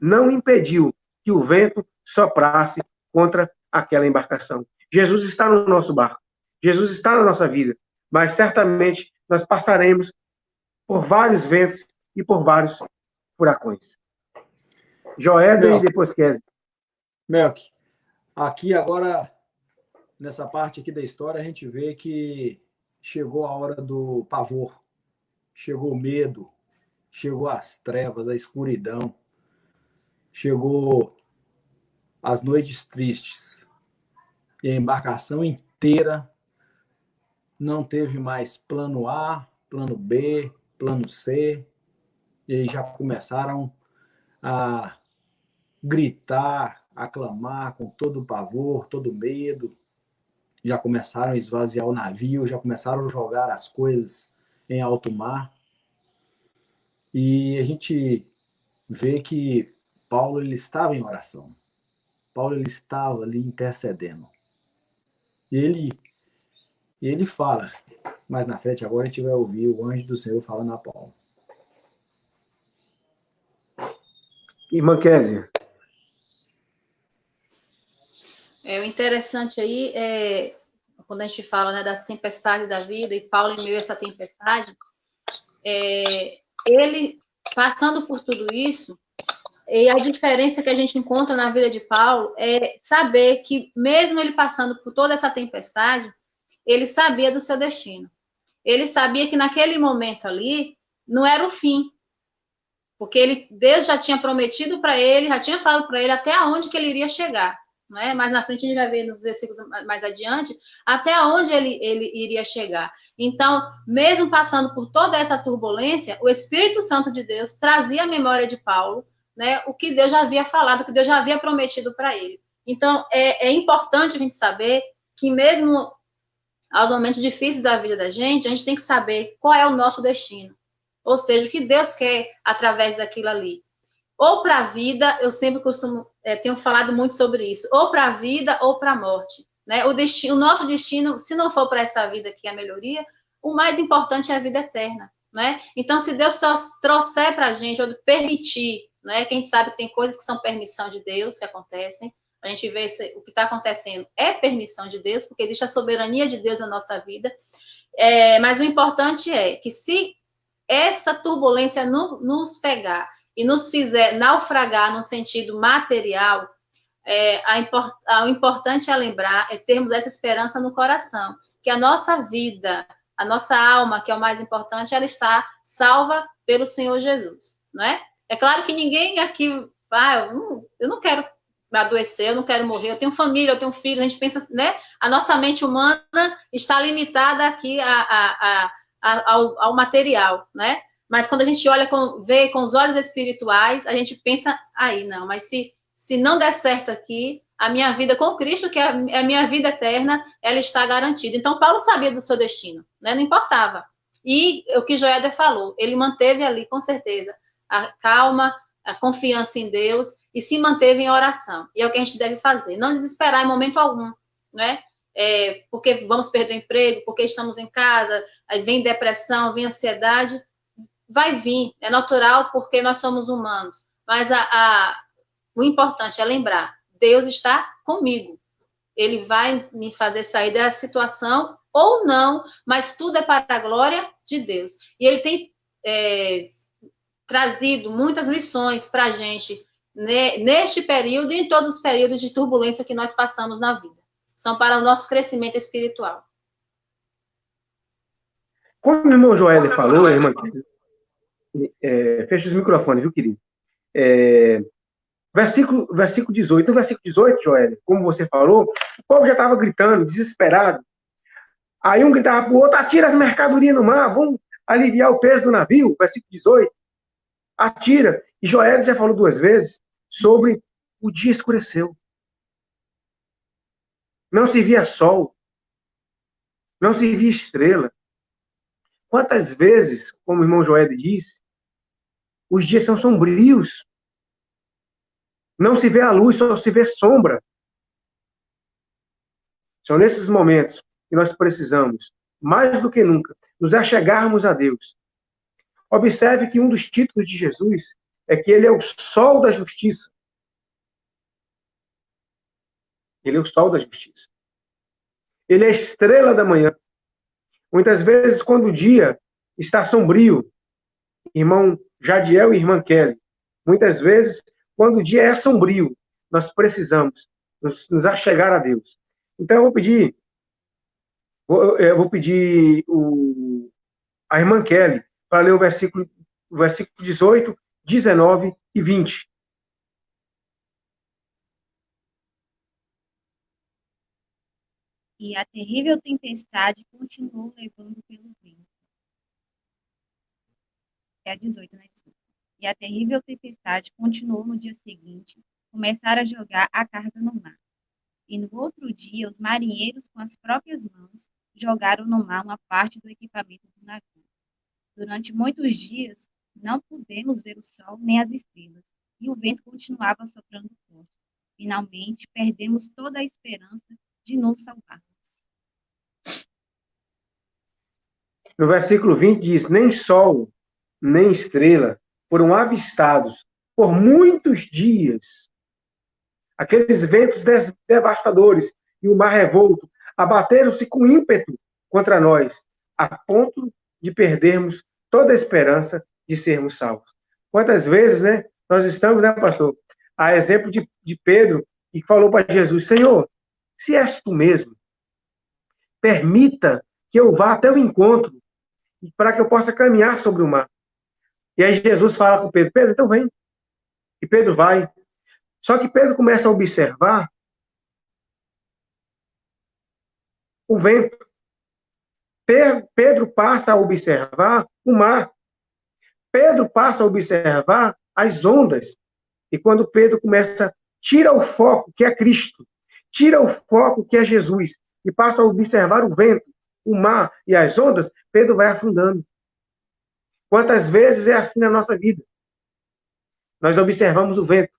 não impediu que o vento soprasse contra aquela embarcação. Jesus está no nosso barco. Jesus está na nossa vida. Mas certamente nós passaremos por vários ventos e por vários furacões. Joéder e depois Kézia. Melk, aqui agora, nessa parte aqui da história, a gente vê que chegou a hora do pavor, chegou o medo, chegou as trevas, a escuridão, chegou as noites tristes. E a embarcação inteira não teve mais plano A, plano B, plano C, e aí já começaram a gritar, a clamar com todo o pavor, todo o medo, já começaram a esvaziar o navio, já começaram a jogar as coisas em alto mar, e a gente vê que Paulo ele estava em oração, Paulo ele estava ali intercedendo, e ele fala, mais na frente agora a gente vai ouvir o anjo do Senhor falando a Paulo. Irmã Kézia. O interessante aí é, quando a gente fala, né, das tempestades da vida, e Paulo em meio a essa tempestade, ele passando por tudo isso, e a diferença que a gente encontra na vida de Paulo é saber que, mesmo ele passando por toda essa tempestade, ele sabia do seu destino. Ele sabia que naquele momento ali não era o fim, porque Deus já tinha prometido para ele, já tinha falado para ele até onde que ele iria chegar. Não é? Mais na frente a gente vai ver nos versículos mais adiante até onde ele iria chegar. Então, mesmo passando por toda essa turbulência, o Espírito Santo de Deus trazia à memória de Paulo, né, o que Deus já havia falado, o que Deus já havia prometido para ele. Então, é importante a gente saber que mesmo aos momentos difíceis da vida da gente, a gente tem que saber qual é o nosso destino. Ou seja, o que Deus quer através daquilo ali. Ou para a vida, eu sempre tenho falado muito sobre isso, ou para a vida ou para a morte. Né? O nosso destino, se não for para essa vida que é a melhoria, o mais importante é a vida eterna. Né? Então, se Deus trouxer para a gente, ou permitir, né? Que a gente sabe que tem coisas que são permissão de Deus que acontecem, a gente vê o que está acontecendo é permissão de Deus, porque existe a soberania de Deus na nossa vida, mas o importante é que se essa turbulência nos pegar e nos fizer naufragar no sentido material, o importante é lembrar, é termos essa esperança no coração, que a nossa vida, a nossa alma, que é o mais importante, ela está salva pelo Senhor Jesus, não é? É claro que ninguém aqui, eu não quero adoecer, eu não quero morrer, eu tenho família, eu tenho filho, a gente pensa, né? A nossa mente humana está limitada aqui ao material, né? Mas quando a gente olha, vê com os olhos espirituais, a gente pensa, não, mas se não der certo aqui, a minha vida com Cristo, que é a minha vida eterna, ela está garantida. Então, Paulo sabia do seu destino, né? Não importava. E o que Joéder falou, ele manteve ali, com certeza, a calma, a confiança em Deus e se manteve em oração. E é o que a gente deve fazer. Não desesperar em momento algum, né? Porque vamos perder o emprego, porque estamos em casa, aí vem depressão, vem ansiedade. Vai vir, é natural porque nós somos humanos. Mas o importante é lembrar, Deus está comigo. Ele vai me fazer sair da situação ou não, mas tudo é para a glória de Deus. E ele tem trazido muitas lições para a gente neste período e em todos os períodos de turbulência que nós passamos na vida. São para o nosso crescimento espiritual. Como o irmão Joéder falou, irmã, fecha os microfones, viu, querido? Versículo 18. No versículo 18, Joéder, como você falou, o povo já estava gritando, desesperado. Aí um gritava para o outro, atira as mercadorias no mar, vamos aliviar o peso do navio. Versículo 18. Atira. E Joéder já falou 2 vezes sobre o dia escureceu. Não se via sol. Não se via estrela. Quantas vezes, como o irmão Joéder disse, os dias são sombrios. Não se vê a luz, só se vê sombra. São nesses momentos que nós precisamos, mais do que nunca, nos achegarmos a Deus. Observe que um dos títulos de Jesus é que ele é o sol da justiça. Ele é o sol da justiça. Ele é a estrela da manhã. Muitas vezes, quando o dia está sombrio, irmão Jadiel e irmã Kelly, muitas vezes, quando o dia é sombrio, nós precisamos nos achegar a Deus. Então, eu vou pedir a irmã Kelly para ler o versículo 18, 19 e 20. E a terrível tempestade continuou levando pelo vento. É a 18, né? Desculpa. E a terrível tempestade continuou no dia seguinte, começaram a jogar a carga no mar. E no outro dia, os marinheiros, com as próprias mãos, jogaram no mar uma parte do equipamento do navio. Durante muitos dias, não pudemos ver o sol nem as estrelas, e o vento continuava soprando forte. Finalmente, perdemos toda a esperança de nos salvarmos. No versículo 20 diz: nem sol, nem estrela foram avistados por muitos dias. Aqueles ventos devastadores e o mar revolto abateram-se com ímpeto contra nós, a ponto de perdermos toda a esperança de sermos salvos. Quantas vezes, né, nós estamos, né, pastor? A exemplo de Pedro, que falou para Jesus: Senhor, se és tu mesmo, permita que eu vá até o encontro, para que eu possa caminhar sobre o mar. E aí Jesus fala com Pedro: Pedro, então vem. E Pedro vai. Só que Pedro começa a observar o vento. Pedro passa a observar o mar. Pedro passa a observar as ondas. E quando Pedro tira o foco, que é Cristo, tira o foco, que é Jesus, e passa a observar o vento, o mar e as ondas, Pedro vai afundando. Quantas vezes é assim na nossa vida? Nós observamos o vento,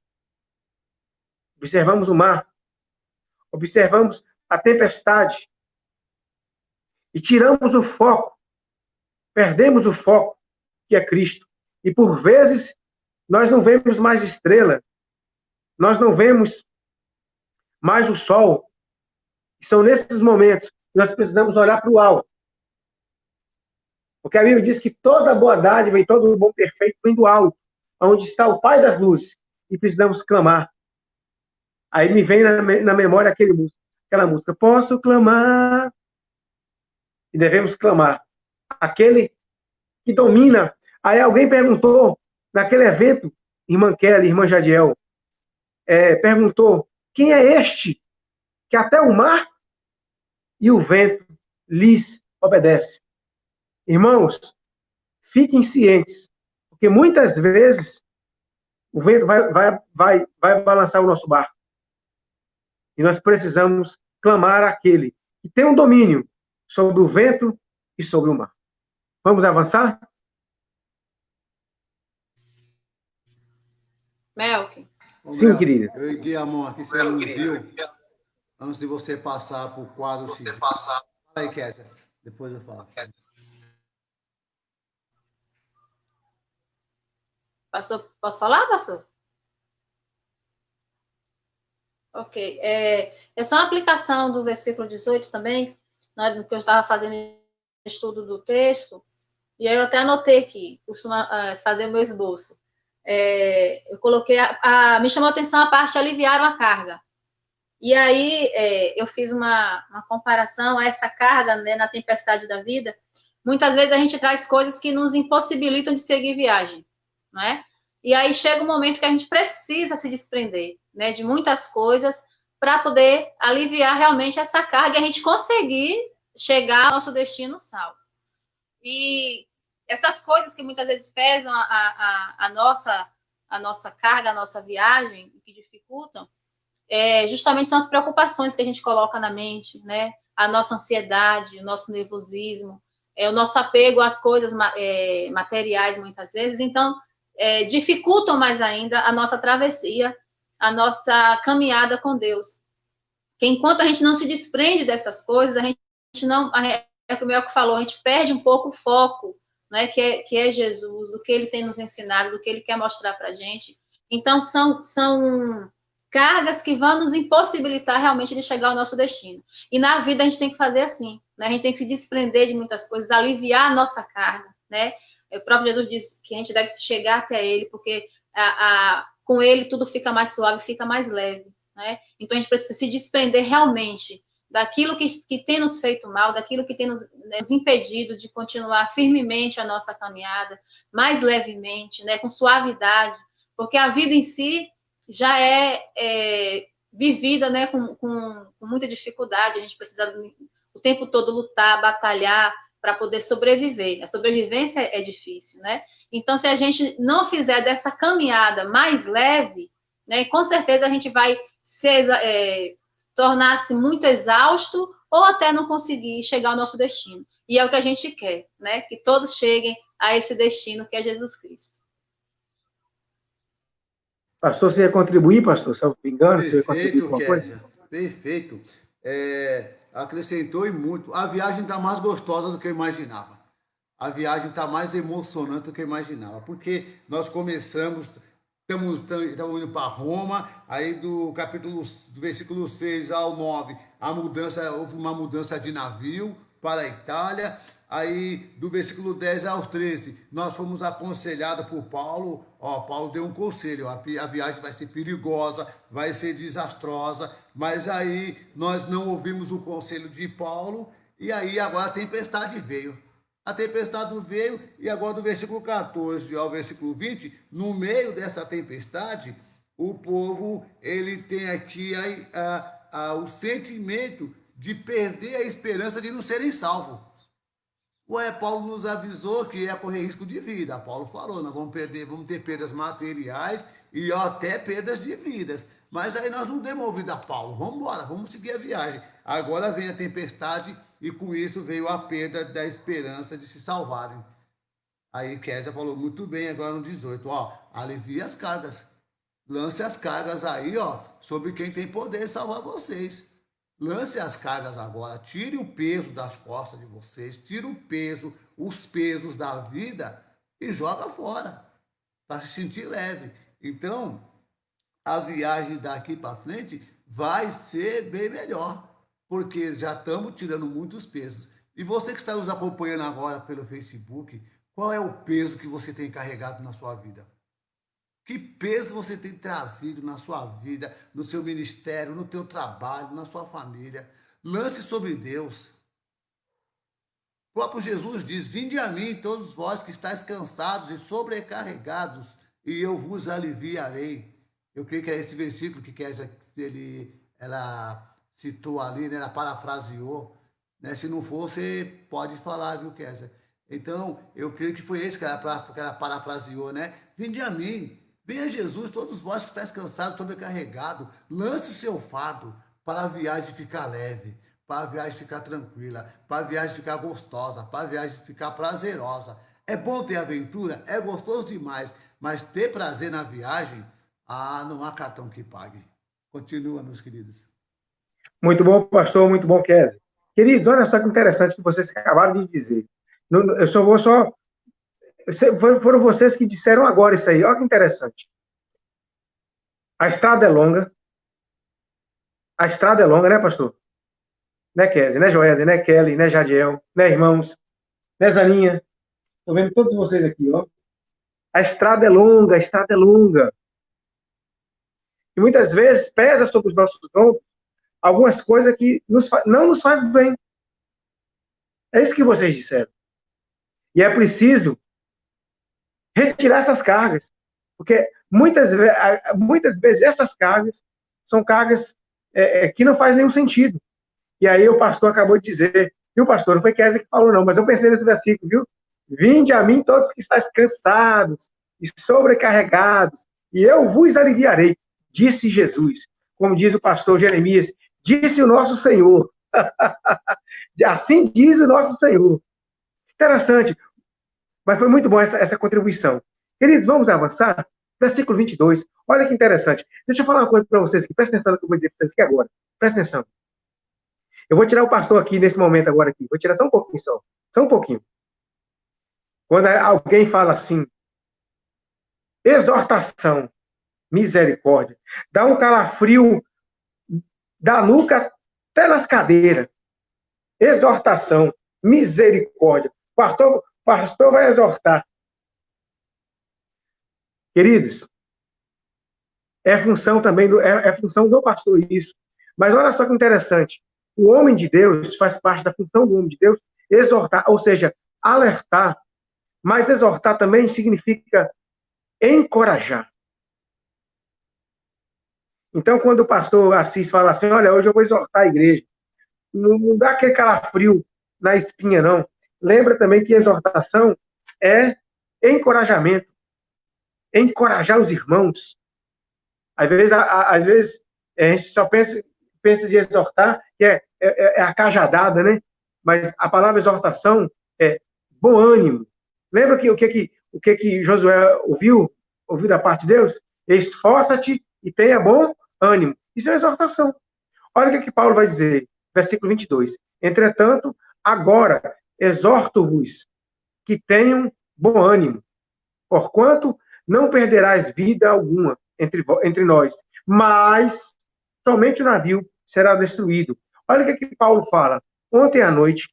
observamos o mar, observamos a tempestade e tiramos o foco, perdemos o foco, que é Cristo. E por vezes nós não vemos mais estrela, nós não vemos mais o sol. E são nesses momentos que nós precisamos olhar para o alto. Porque a Bíblia diz que toda boa dádiva e todo bom perfeito vem do alto, onde está o Pai das luzes. E precisamos clamar. Aí me vem na memória aquela música: posso clamar. E devemos clamar. Aquele que domina. Aí alguém perguntou, naquele evento, irmã Kelly, irmã Jadiel, perguntou: quem é este que até o mar e o vento lhes obedece? Irmãos, fiquem cientes, porque muitas vezes o vento vai balançar o nosso barco. E nós precisamos clamar àquele que tem um domínio sobre o vento e sobre o mar. Vamos avançar? Melk. Sim, querida. Eu ergui a mão aqui, você não viu? Antes de você passar para o quadro seguinte. Fala aí, Kézia. Depois eu falo. Pastor, posso falar, pastor? Ok. É só uma aplicação do versículo 18 também, na hora que eu estava fazendo estudo do texto, e aí eu até anotei aqui, costumo fazer o meu esboço. Eu coloquei, me chamou a atenção a parte de aliviar a carga. E aí eu fiz uma comparação a essa carga, né, na tempestade da vida. Muitas vezes a gente traz coisas que nos impossibilitam de seguir viagem, não é? E aí chega um momento que a gente precisa se desprender, né, de muitas coisas para poder aliviar realmente essa carga e a gente conseguir chegar ao nosso destino salvo. E essas coisas que muitas vezes pesam a nossa carga, a nossa viagem, que dificultam, justamente são as preocupações que a gente coloca na mente, né? A nossa ansiedade, o nosso nervosismo, o nosso apego às coisas materiais, muitas vezes. Então, dificultam mais ainda a nossa travessia, a nossa caminhada com Deus. Porque enquanto a gente não se desprende dessas coisas, a gente não... É o que o Melco falou, a gente perde um pouco o foco, né, que é Jesus, do que ele tem nos ensinado, do que ele quer mostrar para a gente. Então, são cargas que vão nos impossibilitar realmente de chegar ao nosso destino. E na vida a gente tem que fazer assim, né? A gente tem que se desprender de muitas coisas, aliviar a nossa carga, né? O próprio Jesus diz que a gente deve chegar até ele, porque com ele tudo fica mais suave, fica mais leve, né? Então a gente precisa se desprender realmente daquilo que tem nos feito mal, daquilo que tem nos impedido de continuar firmemente a nossa caminhada, mais levemente, né? Com suavidade, porque a vida em si já é vivida, né, com muita dificuldade. A gente precisa o tempo todo lutar, batalhar para poder sobreviver. A sobrevivência é difícil, né? Então, se a gente não fizer dessa caminhada mais leve, né, com certeza a gente vai tornar-se muito exausto ou até não conseguir chegar ao nosso destino. E é o que a gente quer, né? Que todos cheguem a esse destino que é Jesus Cristo. Pastor, você ia contribuir, pastor? Se eu não me engano, você ia contribuir Perfeito, com alguma coisa? Kézia. Perfeito. Acrescentou e muito. A viagem está mais gostosa do que eu imaginava. A viagem está mais emocionante do que eu imaginava. Porque nós começamos, estamos indo para Roma, aí do versículo 6 ao 9, houve uma mudança de navio para a Itália. Aí, do versículo 10 aos 13, nós fomos aconselhados por Paulo. Paulo deu um conselho: a viagem vai ser perigosa, vai ser desastrosa, mas aí nós não ouvimos o conselho de Paulo, e aí agora a tempestade veio. A tempestade veio, e agora do versículo 14 ao versículo 20, no meio dessa tempestade, o povo, ele tem aqui o sentimento de perder a esperança de não serem salvos. Paulo nos avisou que ia correr risco de vida. Paulo falou: nós vamos ter perdas materiais e até perdas de vidas. Mas aí nós não demos ouvido a Paulo. Vamos embora, vamos seguir a viagem. Agora vem a tempestade e com isso veio a perda da esperança de se salvarem. Aí Kézia falou muito bem agora no 18, alivia as cargas. Lance as cargas aí, sobre quem tem poder de salvar vocês. Lance as cargas agora, tire o peso das costas de vocês, tire o peso, os pesos da vida e joga fora, para se sentir leve. Então, a viagem daqui para frente vai ser bem melhor, porque já estamos tirando muitos pesos. E você que está nos acompanhando agora pelo Facebook, qual é o peso que você tem carregado na sua vida? Que peso você tem trazido na sua vida, no seu ministério, no teu trabalho, na sua família? Lance sobre Deus. O próprio Jesus diz: vinde a mim, todos vós que estáis cansados e sobrecarregados, e eu vos aliviarei. Eu creio que é esse versículo que ela citou ali, né? Ela parafraseou. Né? Se não for, você pode falar, viu, Kézia? Então, eu creio que foi esse que ela parafraseou, né? Vinde a mim. Venha Jesus, todos vós que estáis cansados, sobrecarregados, lance o seu fardo para a viagem ficar leve, para a viagem ficar tranquila, para a viagem ficar gostosa, para a viagem ficar prazerosa. É bom ter aventura, é gostoso demais, mas ter prazer na viagem, não há cartão que pague. Continua, meus queridos. Muito bom, pastor, muito bom, Kézia. Queridos, olha só que interessante que vocês acabaram de dizer. Eu foram vocês que disseram agora isso aí. Olha que interessante. A estrada é longa. A estrada é longa, né, pastor? Né, Kézia? Né, Joélia? Né, Kelly? Né, Jadiel? Né, irmãos? Né, Zaninha? Estou vendo todos vocês aqui, ó. A estrada é longa, a estrada é longa. E muitas vezes pesa sobre os nossos ombros algumas coisas que não nos faz bem. É isso que vocês disseram. E é preciso retirar essas cargas. Porque muitas vezes essas cargas são cargas que não fazem nenhum sentido. E aí o pastor acabou de dizer, viu, pastor? Não foi Kézia que falou, não, mas eu pensei nesse versículo, viu? Vinde a mim todos que estáis cansados e sobrecarregados, e eu vos aliviarei, disse Jesus. Como diz o pastor Jeremias, disse o nosso Senhor. Assim diz o nosso Senhor. Interessante. Mas foi muito bom essa contribuição. Queridos, vamos avançar? Versículo 22. Olha que interessante. Deixa eu falar uma coisa para vocês aqui. Presta atenção no que eu vou dizer para vocês aqui agora. Presta atenção. Eu vou tirar o pastor aqui nesse momento agora aqui. Vou tirar só um pouquinho só. Só um pouquinho. Quando alguém fala assim, exortação, misericórdia, dá um calafrio da nuca até nas cadeiras. Exortação, misericórdia. Pastor vai exortar. Queridos, é função também é função do pastor isso. Mas olha só que interessante. O homem de Deus faz parte da função do homem de Deus exortar, ou seja, alertar. Mas exortar também significa encorajar. Então, quando o pastor Assis fala assim, olha, hoje eu vou exortar a igreja, não dá aquele calafrio na espinha, não. Lembra também que exortação é encorajamento. Encorajar os irmãos. Às vezes a gente só pensa de exortar, que é a cajadada, né? Mas a palavra exortação é bom ânimo. Lembra que o que Josué ouviu da parte de Deus? Esforça-te e tenha bom ânimo. Isso é exortação. Olha o que Paulo vai dizer, versículo 22. Entretanto, agora exorto-vos que tenham bom ânimo, porquanto não perderás vida alguma entre nós, mas somente o navio será destruído. Olha o que Paulo fala. Ontem à noite,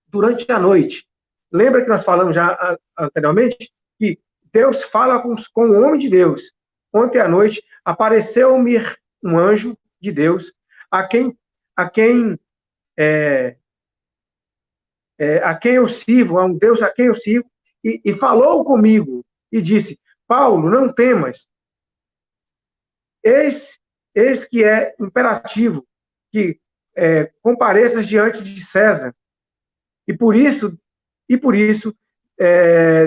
durante a noite, lembra que nós falamos já anteriormente que Deus fala com o homem de Deus. Ontem à noite apareceu-me um anjo de Deus a quem eu sirvo, a um Deus a quem eu sirvo, e falou comigo e disse: Paulo, não temas. Eis que é imperativo que compareças diante de César. E por isso,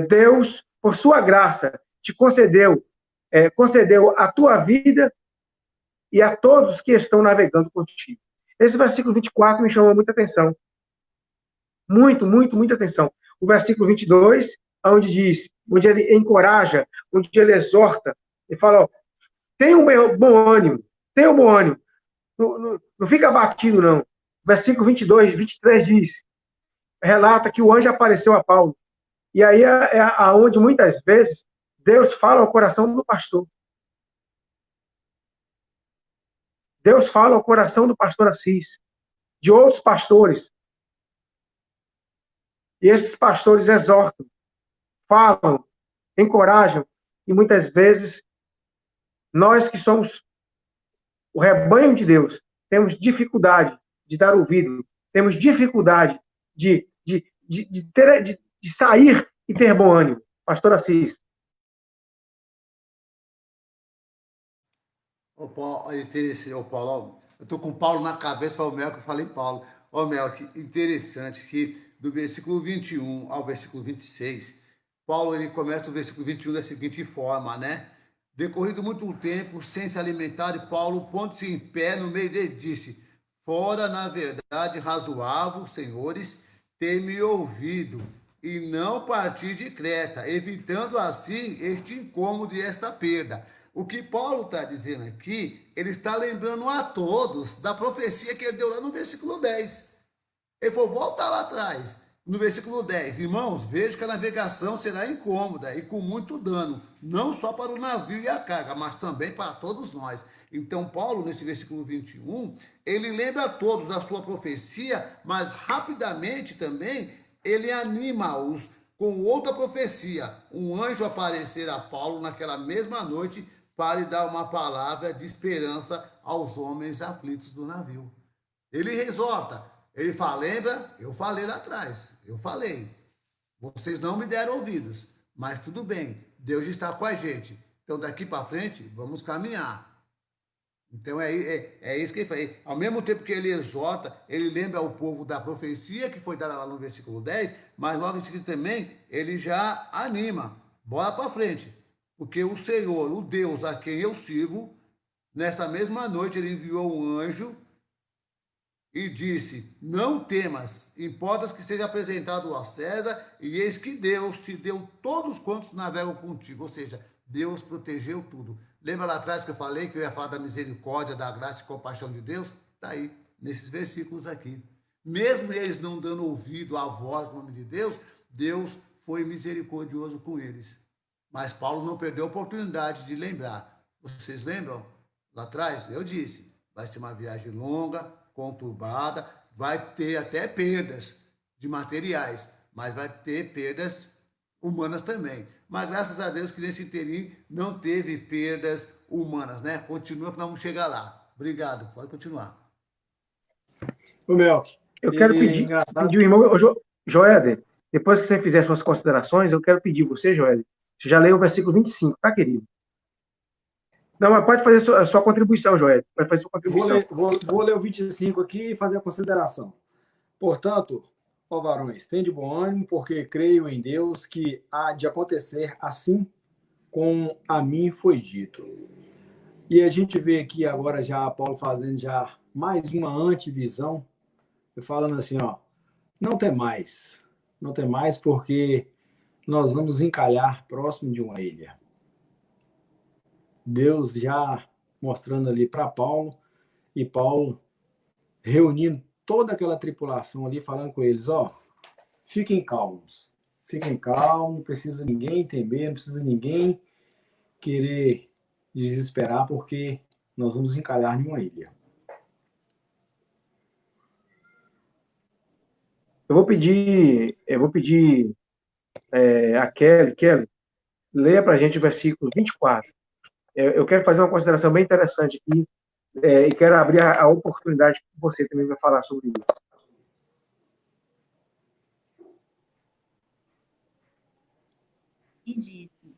Deus, por sua graça, te concedeu a tua vida e a todos que estão navegando contigo. Esse versículo 24 me chamou muita atenção. Muita atenção. O versículo 22, onde ele encoraja, onde ele exorta, ele fala, ó, tenha um bom ânimo, não fica abatido, não. Versículo 22, 23 diz, relata que o anjo apareceu a Paulo. E aí é aonde muitas vezes Deus fala ao coração do pastor. Deus fala ao coração do pastor Assis, de outros pastores. E esses pastores exortam, falam, encorajam, e muitas vezes nós que somos o rebanho de Deus, temos dificuldade de dar ouvido, temos dificuldade de sair e ter bom ânimo. Pastor Assis. Ô, Paulo, eu estou com Paulo na cabeça, para o Mel que eu falei Paulo. Ô, Mel, que interessante que do versículo 21 ao versículo 26, Paulo ele começa o versículo 21 da seguinte forma, né? Decorrido muito tempo, sem se alimentar, e Paulo, pondo-se em pé no meio dele, disse, fora, na verdade, razoável, senhores, ter-me ouvido, e não partir de Creta, evitando assim este incômodo e esta perda. O que Paulo está dizendo aqui, ele está lembrando a todos da profecia que ele deu lá no versículo 10. Ele falou, volta lá atrás, no versículo 10. Irmãos, vejo que a navegação será incômoda e com muito dano, não só para o navio e a carga, mas também para todos nós. Então, Paulo, nesse versículo 21, ele lembra a todos a sua profecia, mas rapidamente também ele anima-os com outra profecia. Um anjo aparecer a Paulo naquela mesma noite para lhe dar uma palavra de esperança aos homens aflitos do navio. Ele exorta, ele fala, lembra? Eu falei lá atrás, eu falei. Vocês não me deram ouvidos, mas tudo bem, Deus está com a gente. Então daqui para frente, vamos caminhar. Então é isso que ele faz. Ao mesmo tempo que ele exorta, ele lembra ao povo da profecia que foi dada lá no versículo 10, mas logo em seguida também ele já anima. Bora para frente. Porque o Senhor, o Deus a quem eu sirvo, nessa mesma noite ele enviou um anjo e disse, não temas, importa que seja apresentado a César, e eis que Deus te deu todos quantos navegam contigo. Ou seja, Deus protegeu tudo. Lembra lá atrás que eu falei que eu ia falar da misericórdia, da graça e compaixão de Deus? Está aí, nesses versículos aqui. Mesmo eles não dando ouvido à voz do nome de Deus, Deus foi misericordioso com eles. Mas Paulo não perdeu a oportunidade de lembrar. Vocês lembram? Lá atrás, eu disse, vai ser uma viagem longa, conturbada, vai ter até perdas de materiais, mas vai ter perdas humanas também. Mas graças a Deus que nesse interim não teve perdas humanas, né? Continua que nós vamos chegar lá. Obrigado, pode continuar. O Melk, Eu e quero engraçado. pedir o irmão Joéder, depois que você fizer suas considerações, eu quero pedir você, Joéder, você já leu o versículo 25, tá, querido? Não, mas pode fazer a sua contribuição, Joéder. Pode fazer sua contribuição. Vou ler o 25 aqui e fazer a consideração. Portanto, ó varões, tende bom ânimo, porque creio em Deus que há de acontecer assim como a mim foi dito. E a gente vê aqui agora já Paulo fazendo já mais uma antivisão, falando assim, ó, não tem mais, porque nós vamos encalhar próximo de uma ilha. Deus já mostrando ali para Paulo, e Paulo reunindo toda aquela tripulação ali, falando com eles, ó, fiquem calmos, não precisa ninguém temer, não precisa ninguém querer desesperar, porque nós vamos encalhar em uma ilha. Eu vou pedir a Kelly, leia para a gente o versículo 24. Eu quero fazer uma consideração bem interessante aqui, e quero abrir a oportunidade que você também vai falar sobre isso. E disse: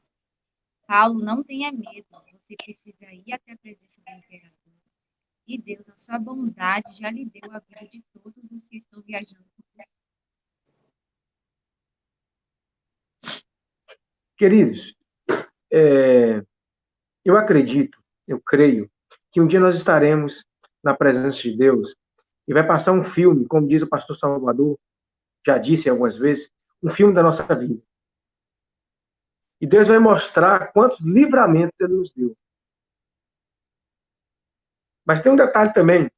Paulo, não tenha medo, você precisa ir até a presença do imperador. E Deus, na sua bondade, já lhe deu a vida de todos os que estão viajando por você. Queridos, eu acredito, eu creio, que um dia nós estaremos na presença de Deus e vai passar um filme, como diz o pastor Salvador, já disse algumas vezes, um filme da nossa vida. E Deus vai mostrar quantos livramentos Ele nos deu. Mas tem um detalhe também.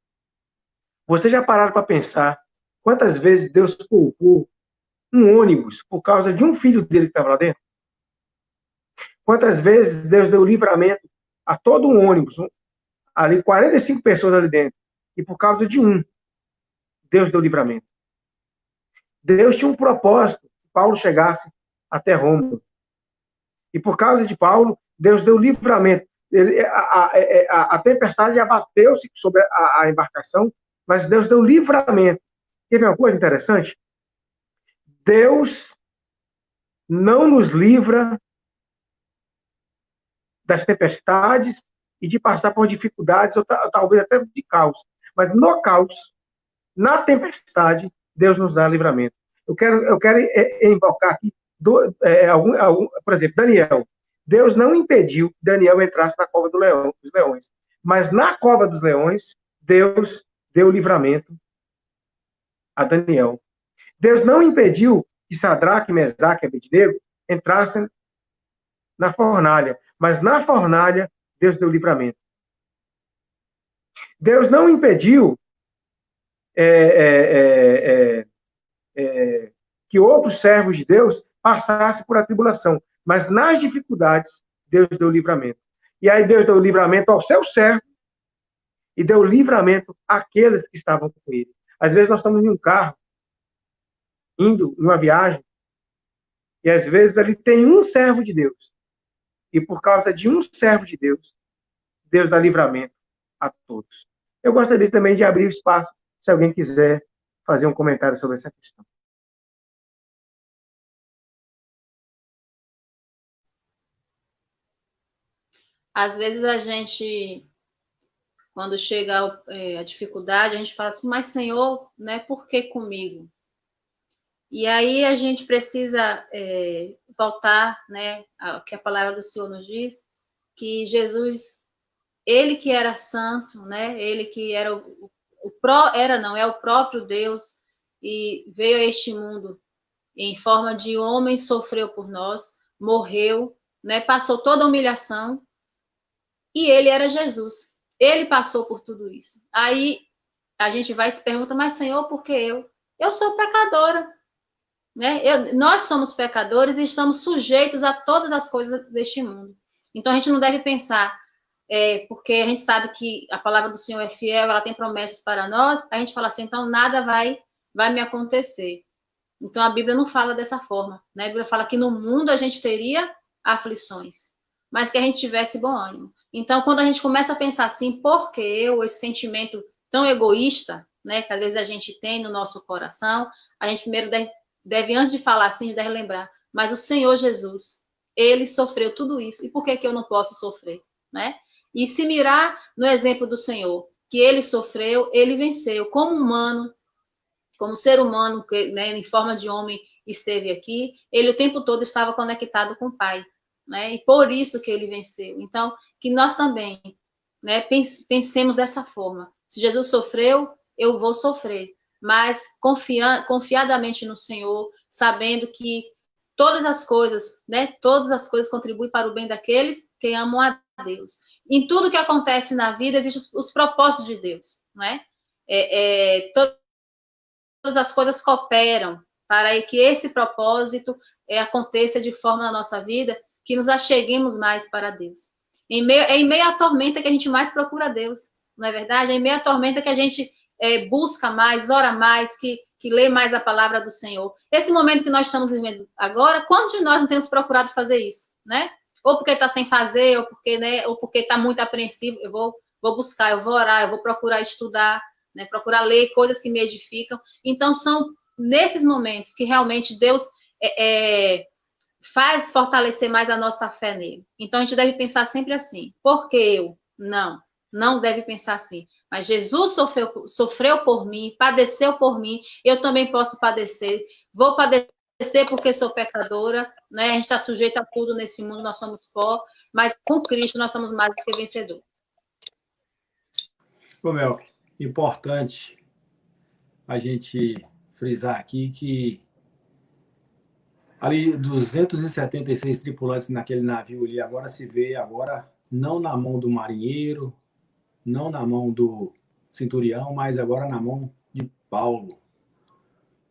Vocês já pararam para pensar quantas vezes Deus poupou um ônibus por causa de um filho dele que estava lá dentro? Quantas vezes Deus deu livramento a todo um ônibus, ali 45 pessoas ali dentro, e por causa de um, Deus deu livramento. Deus tinha um propósito, que Paulo chegasse até Roma. E por causa de Paulo, Deus deu livramento. A tempestade abateu-se sobre a embarcação, mas Deus deu livramento. Quer ver uma coisa interessante? Deus não nos livra das tempestades e de passar por dificuldades, ou talvez até de caos. Mas no caos, na tempestade, Deus nos dá livramento. Eu quero invocar aqui, por exemplo, Daniel. Deus não impediu que Daniel entrasse na cova dos leões. Mas na cova dos leões, Deus deu livramento a Daniel. Deus não impediu que Sadraque, Mesaque e Abednego entrassem na fornalha. Mas na fornalha, Deus deu livramento. Deus não impediu que outros servos de Deus passassem por a tribulação. Mas nas dificuldades, Deus deu livramento. E aí Deus deu livramento ao seu servo e deu livramento àqueles que estavam com ele. Às vezes nós estamos em um carro, indo numa viagem, e às vezes ali tem um servo de Deus. E por causa de um servo de Deus, Deus dá livramento a todos. Eu gostaria também de abrir o espaço, se alguém quiser fazer um comentário sobre essa questão. Às vezes a gente, quando chega a dificuldade, a gente fala assim, mas Senhor, né, por que comigo? E aí a gente precisa voltar, né, ao que a palavra do Senhor nos diz, que Jesus, ele que era santo, né, ele que era é o próprio Deus, e veio a este mundo em forma de homem, sofreu por nós, morreu, né, passou toda a humilhação, e ele era Jesus. Ele passou por tudo isso. Aí a gente vai e se pergunta, mas Senhor, por que eu? Eu sou pecadora. né? Nós somos pecadores e estamos sujeitos a todas as coisas deste mundo. Então a gente não deve pensar, porque a gente sabe que a palavra do Senhor é fiel, ela tem promessas para nós, a gente fala assim, então nada vai me acontecer. Então a Bíblia não fala dessa forma, né? A Bíblia fala que no mundo a gente teria aflições, mas que a gente tivesse bom ânimo. Então quando a gente começa a pensar assim, por que eu, esse sentimento tão egoísta, né, que às vezes a gente tem no nosso coração, a gente primeiro deve antes de falar assim, deve lembrar, mas o Senhor Jesus, ele sofreu tudo isso, e por que eu não posso sofrer, né? E se mirar no exemplo do Senhor, que ele sofreu, ele venceu, como humano, como ser humano, né, em forma de homem, esteve aqui, ele o tempo todo estava conectado com o Pai, né? E por isso que ele venceu. Então, que nós também, né, pensemos dessa forma. Se Jesus sofreu, eu vou sofrer, mas confiadamente no Senhor, sabendo que todas as coisas, né, todas as coisas contribuem para o bem daqueles que amam a Deus. Em tudo que acontece na vida, existem os propósitos de Deus, né? Todas as coisas cooperam para que esse propósito aconteça de forma na nossa vida que nos acheguemos mais para Deus. Em meio à tormenta que a gente mais procura Deus, não é verdade? É em meio à tormenta que a gente busca mais, ora mais, que lê mais a palavra do Senhor. Esse momento que nós estamos vivendo agora, quantos de nós não temos procurado fazer isso, né? Ou porque está sem fazer, ou porque está muito apreensivo, eu vou buscar, eu vou orar, eu vou procurar estudar, né? Procurar ler coisas que me edificam. Então, são nesses momentos que realmente Deus faz fortalecer mais a nossa fé nele. Então, a gente deve pensar sempre assim, por que eu? Não deve pensar assim. Mas Jesus sofreu por mim, padeceu por mim, eu também posso padecer. Vou padecer porque sou pecadora, né? A gente está sujeito a tudo nesse mundo, nós somos pó, mas com Cristo nós somos mais do que vencedores. Ô, Mel, importante a gente frisar aqui que ali 276 tripulantes naquele navio ali agora se vê agora não na mão do marinheiro, não na mão do centurião, mas agora na mão de Paulo.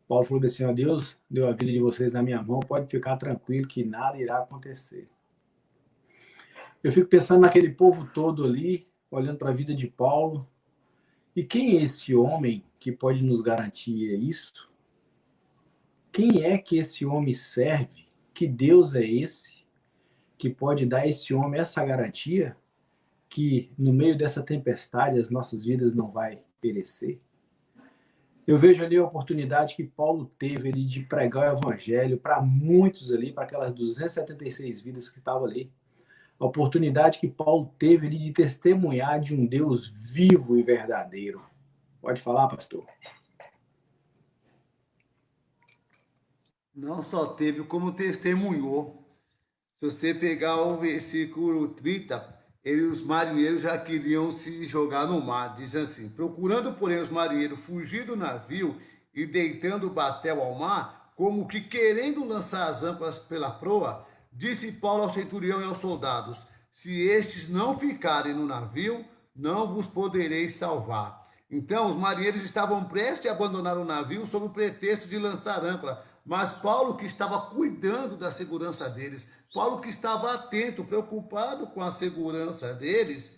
Paulo falou assim, ó, Deus deu a vida de vocês na minha mão, pode ficar tranquilo que nada irá acontecer. Eu fico pensando naquele povo todo ali, olhando para a vida de Paulo, e quem é esse homem que pode nos garantir isso? Quem é que esse homem serve? Que Deus é esse que pode dar a esse homem essa garantia que no meio dessa tempestade as nossas vidas não vai perecer? Eu vejo ali a oportunidade que Paulo teve ali de pregar o evangelho para muitos ali, para aquelas 276 vidas que estavam ali. A oportunidade que Paulo teve ali de testemunhar de um Deus vivo e verdadeiro. Pode falar, pastor? Não só teve, como testemunhou. Se você pegar o versículo 30, os marinheiros já queriam se jogar no mar. Diz assim, procurando, porém, os marinheiros fugir do navio e deitando o batel ao mar, como que querendo lançar as âncoras pela proa, disse Paulo ao centurião e aos soldados, se estes não ficarem no navio, não vos podereis salvar. Então, os marinheiros estavam prestes a abandonar o navio sob o pretexto de lançar âncora, mas Paulo, que estava cuidando da segurança deles, Paulo, que estava atento, preocupado com a segurança deles,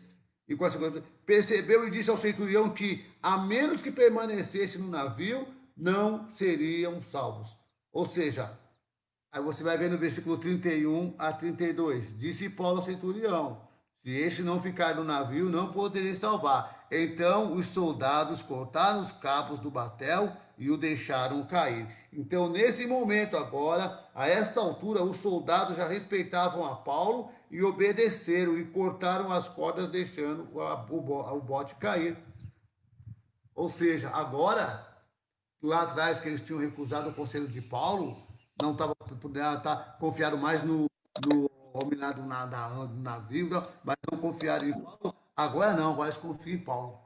e com a segurança, percebeu e disse ao centurião que, a menos que permanecesse no navio, não seriam salvos. Ou seja, aí você vai ver no versículo 31 a 32, disse Paulo ao centurião, se este não ficar no navio, não podereis salvar. Então os soldados cortaram os cabos do batel e o deixaram cair. Então, nesse momento agora, a esta altura, os soldados já respeitavam a Paulo e obedeceram e cortaram as cordas, deixando o bote cair. Ou seja, agora, lá atrás que eles tinham recusado o conselho de Paulo, não estava confiaram mais no homem lá do navio, mas não confiaram em Paulo. Agora não, agora eles confiam em Paulo.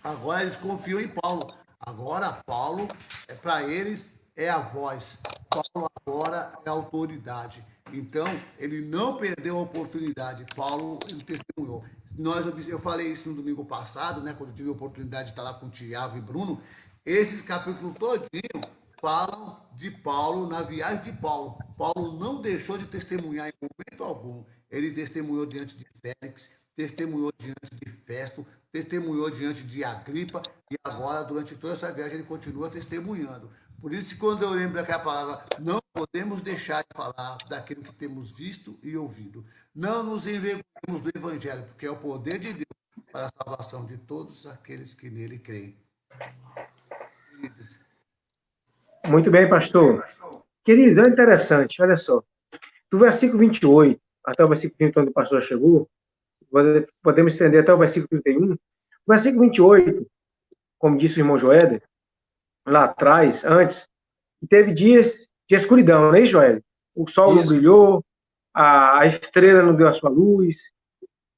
Agora eles confiam em Paulo. Agora Paulo, para eles, é a voz. Paulo agora é a autoridade. Então, ele não perdeu a oportunidade. Paulo, ele testemunhou. Eu falei isso no domingo passado, né, quando eu tive a oportunidade de estar lá com o Tiago e Bruno, Esses capítulos todinho falam de Paulo na viagem de Paulo. Paulo não deixou de testemunhar em momento algum. Ele testemunhou diante de Félix, testemunhou diante de Festo, testemunhou diante de Agripa e agora, durante toda essa viagem, ele continua testemunhando. Por isso, quando eu lembro daquela palavra, não podemos deixar de falar daquilo que temos visto e ouvido. Não nos envergonhemos do Evangelho, porque é o poder de Deus para a salvação de todos aqueles que nele creem. Muito bem, pastor. Queridos, é interessante, olha só. Do versículo 28 até o versículo 30, onde o pastor chegou, podemos estender até o versículo 31. O versículo 28, como disse o irmão Joéder, lá atrás, antes, teve dias de escuridão, não é, Joéder? O sol não brilhou, a estrela não deu a sua luz,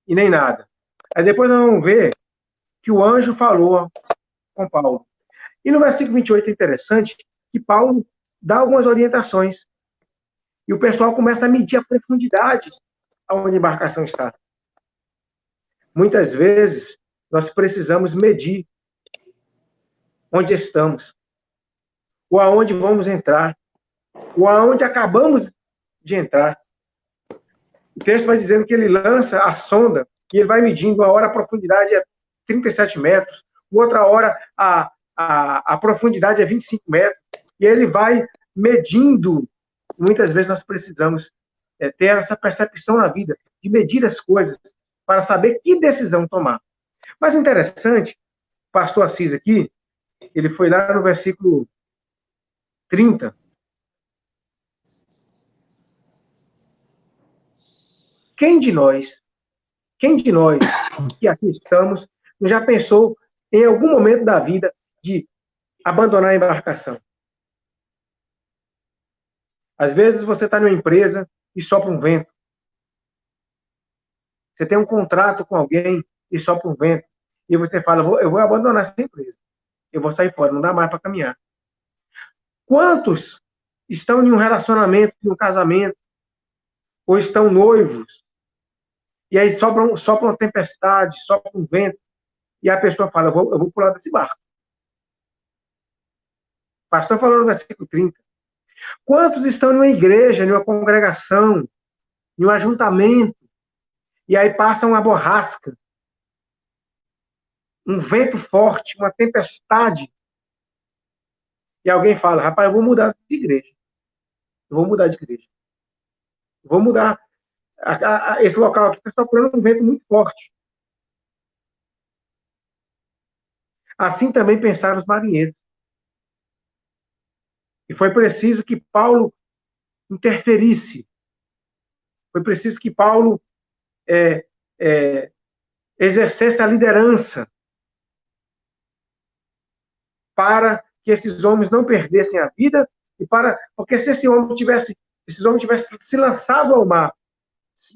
e nem nada. Aí depois nós vamos ver que o anjo falou com Paulo. E no versículo 28 é interessante que Paulo dá algumas orientações. E o pessoal começa a medir a profundidade onde a embarcação está. Muitas vezes, nós precisamos medir onde estamos, ou aonde vamos entrar, ou aonde acabamos de entrar. O texto vai dizendo que ele lança a sonda e ele vai medindo. A hora a profundidade é 37 metros, outra hora a profundidade é 25 metros, e ele vai medindo. Muitas vezes nós precisamos ter essa percepção na vida, de medir as coisas, para saber que decisão tomar. Mas o interessante, o pastor Assis aqui, ele foi lá no versículo 30. Quem de nós que aqui estamos, já pensou em algum momento da vida de abandonar a embarcação? Às vezes você está numa empresa e sopra um vento. Você tem um contrato com alguém e sopra um vento. E você fala, eu vou abandonar essa empresa. Eu vou sair fora, não dá mais para caminhar. Quantos estão em um relacionamento, em um casamento, ou estão noivos, e aí sopra uma tempestade, sopra um vento, e a pessoa fala, eu vou pular desse barco. O pastor falou no versículo 30. Quantos estão em uma igreja, em uma congregação, em um ajuntamento, e aí passa uma borrasca, um vento forte, uma tempestade, e alguém fala, rapaz, eu vou mudar de igreja. Eu vou mudar de igreja. Eu vou mudar. Esse local aqui está sofrendo um vento muito forte. Assim também pensaram os marinheiros. E foi preciso que Paulo interferisse. Foi preciso que Paulo exercesse a liderança para que esses homens não perdessem a vida porque se esses homens tivessem se lançado ao mar,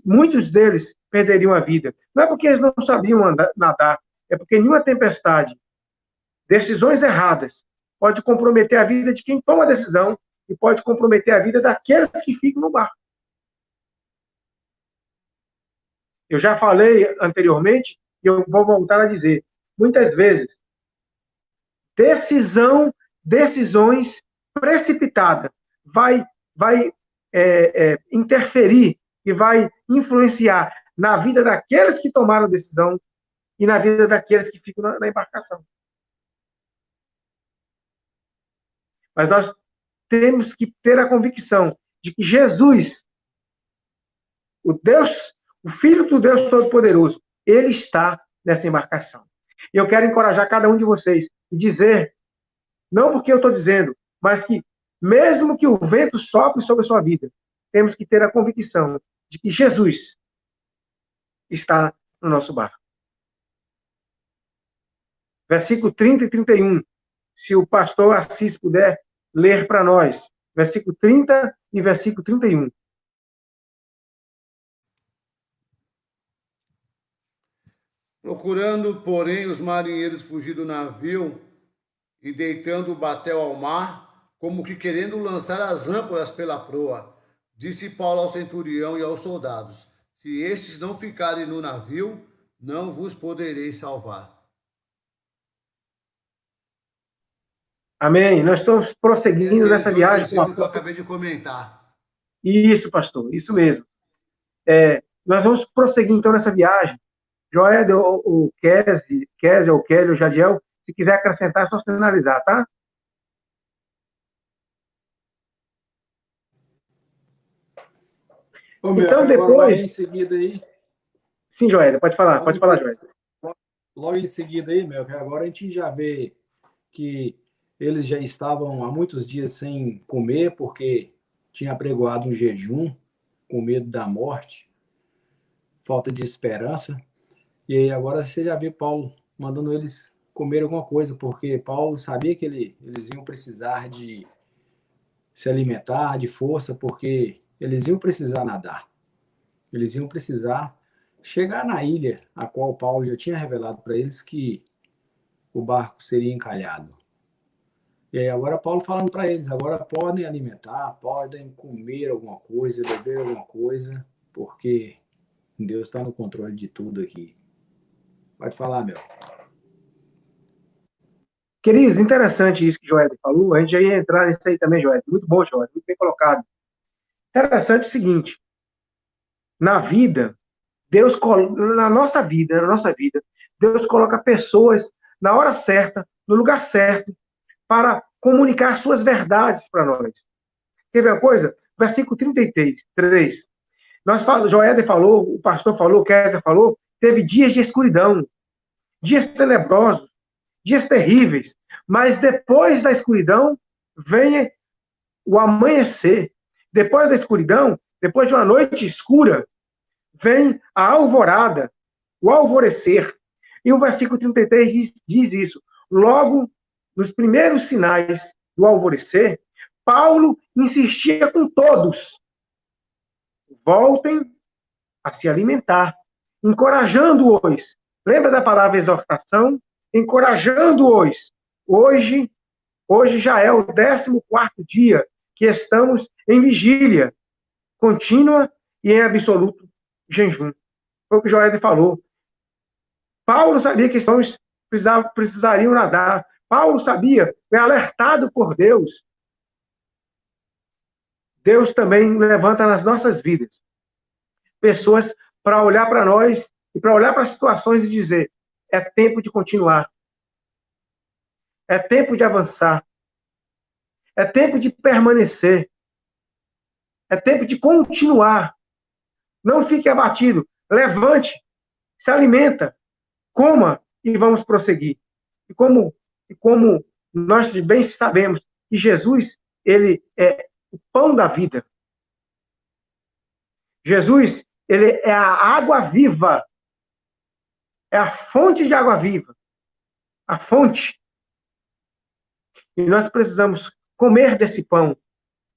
muitos deles perderiam a vida. Não é porque eles não sabiam nadar, é porque nenhuma tempestade, decisões erradas, pode comprometer a vida de quem toma a decisão e pode comprometer a vida daqueles que ficam no barco. Eu já falei anteriormente e eu vou voltar a dizer. Muitas vezes, decisões precipitadas vai interferir e vai influenciar na vida daqueles que tomaram a decisão e na vida daqueles que ficam na embarcação. Mas nós temos que ter a convicção de que Jesus, o Filho do Deus Todo-Poderoso, ele está nessa embarcação. E eu quero encorajar cada um de vocês e dizer, não porque eu estou dizendo, mas que mesmo que o vento sopre sobre a sua vida, temos que ter a convicção de que Jesus está no nosso barco. Versículo 30 e 31. Se o pastor Assis puder ler para nós. Versículo 30 e versículo 31. Procurando, porém, os marinheiros fugir do navio e deitando o batel ao mar, como que querendo lançar as âncoras pela proa, disse Paulo ao centurião e aos soldados, se estes não ficarem no navio, não vos poderei salvar. Amém. Nós estamos prosseguindo Aqueles nessa dois viagem. versículos que eu acabei de comentar. Isso, pastor, isso mesmo. Nós vamos prosseguir, então, nessa viagem. Joed, o Kézia, o Kelly, o Jadiel, se quiser acrescentar, é só sinalizar, tá? Ô, meu, Então, agora logo depois... em seguida aí, Sim, Joed, pode falar, Joed. logo em seguida aí, meu, que agora a gente já vê que eles já estavam há muitos dias sem comer, porque tinha apregoado um jejum, com medo da morte, falta de esperança. E aí agora você já vê Paulo mandando eles comer alguma coisa, porque Paulo sabia que eles iam precisar de se alimentar, de força, porque eles iam precisar nadar. Eles iam precisar chegar na ilha, a qual Paulo já tinha revelado para eles que o barco seria encalhado. E aí agora Paulo falando para eles, agora podem alimentar, podem comer alguma coisa, beber alguma coisa, porque Deus está no controle de tudo aqui. Pode falar, meu. Queridos, interessante isso que o Joed falou. A gente já ia entrar nisso aí também, Joed. Muito bom, Joed. Muito bem colocado. Interessante o seguinte. Na vida, na nossa vida, Deus coloca pessoas na hora certa, no lugar certo, para comunicar suas verdades para nós. Quer ver uma coisa? Versículo 33. Joed falou, o pastor falou, o Kézia falou, teve dias de escuridão, dias tenebrosos, dias terríveis, mas depois da escuridão vem o amanhecer. Depois da escuridão, depois de uma noite escura, vem a alvorada, o alvorecer. E o versículo 33 diz isso. Logo, nos primeiros sinais do alvorecer, Paulo insistia com todos: voltem a se alimentar, encorajando-os. Lembra da palavra exortação? Encorajando-os. Hoje já é o 14º dia que estamos em vigília contínua e em absoluto jejum. Foi o que o Joel falou. Paulo sabia que os precisariam nadar. Paulo sabia, foi alertado por Deus. Deus também levanta nas nossas vidas pessoas para olhar para nós e para olhar para as situações e dizer: é tempo de continuar. É tempo de avançar. É tempo de permanecer. É tempo de continuar. Não fique abatido. Levante, se alimenta, coma e vamos prosseguir. E como nós bem sabemos que Jesus, ele é o pão da vida. Jesus, ele é a água viva. É a fonte de água viva. A fonte. E nós precisamos comer desse pão,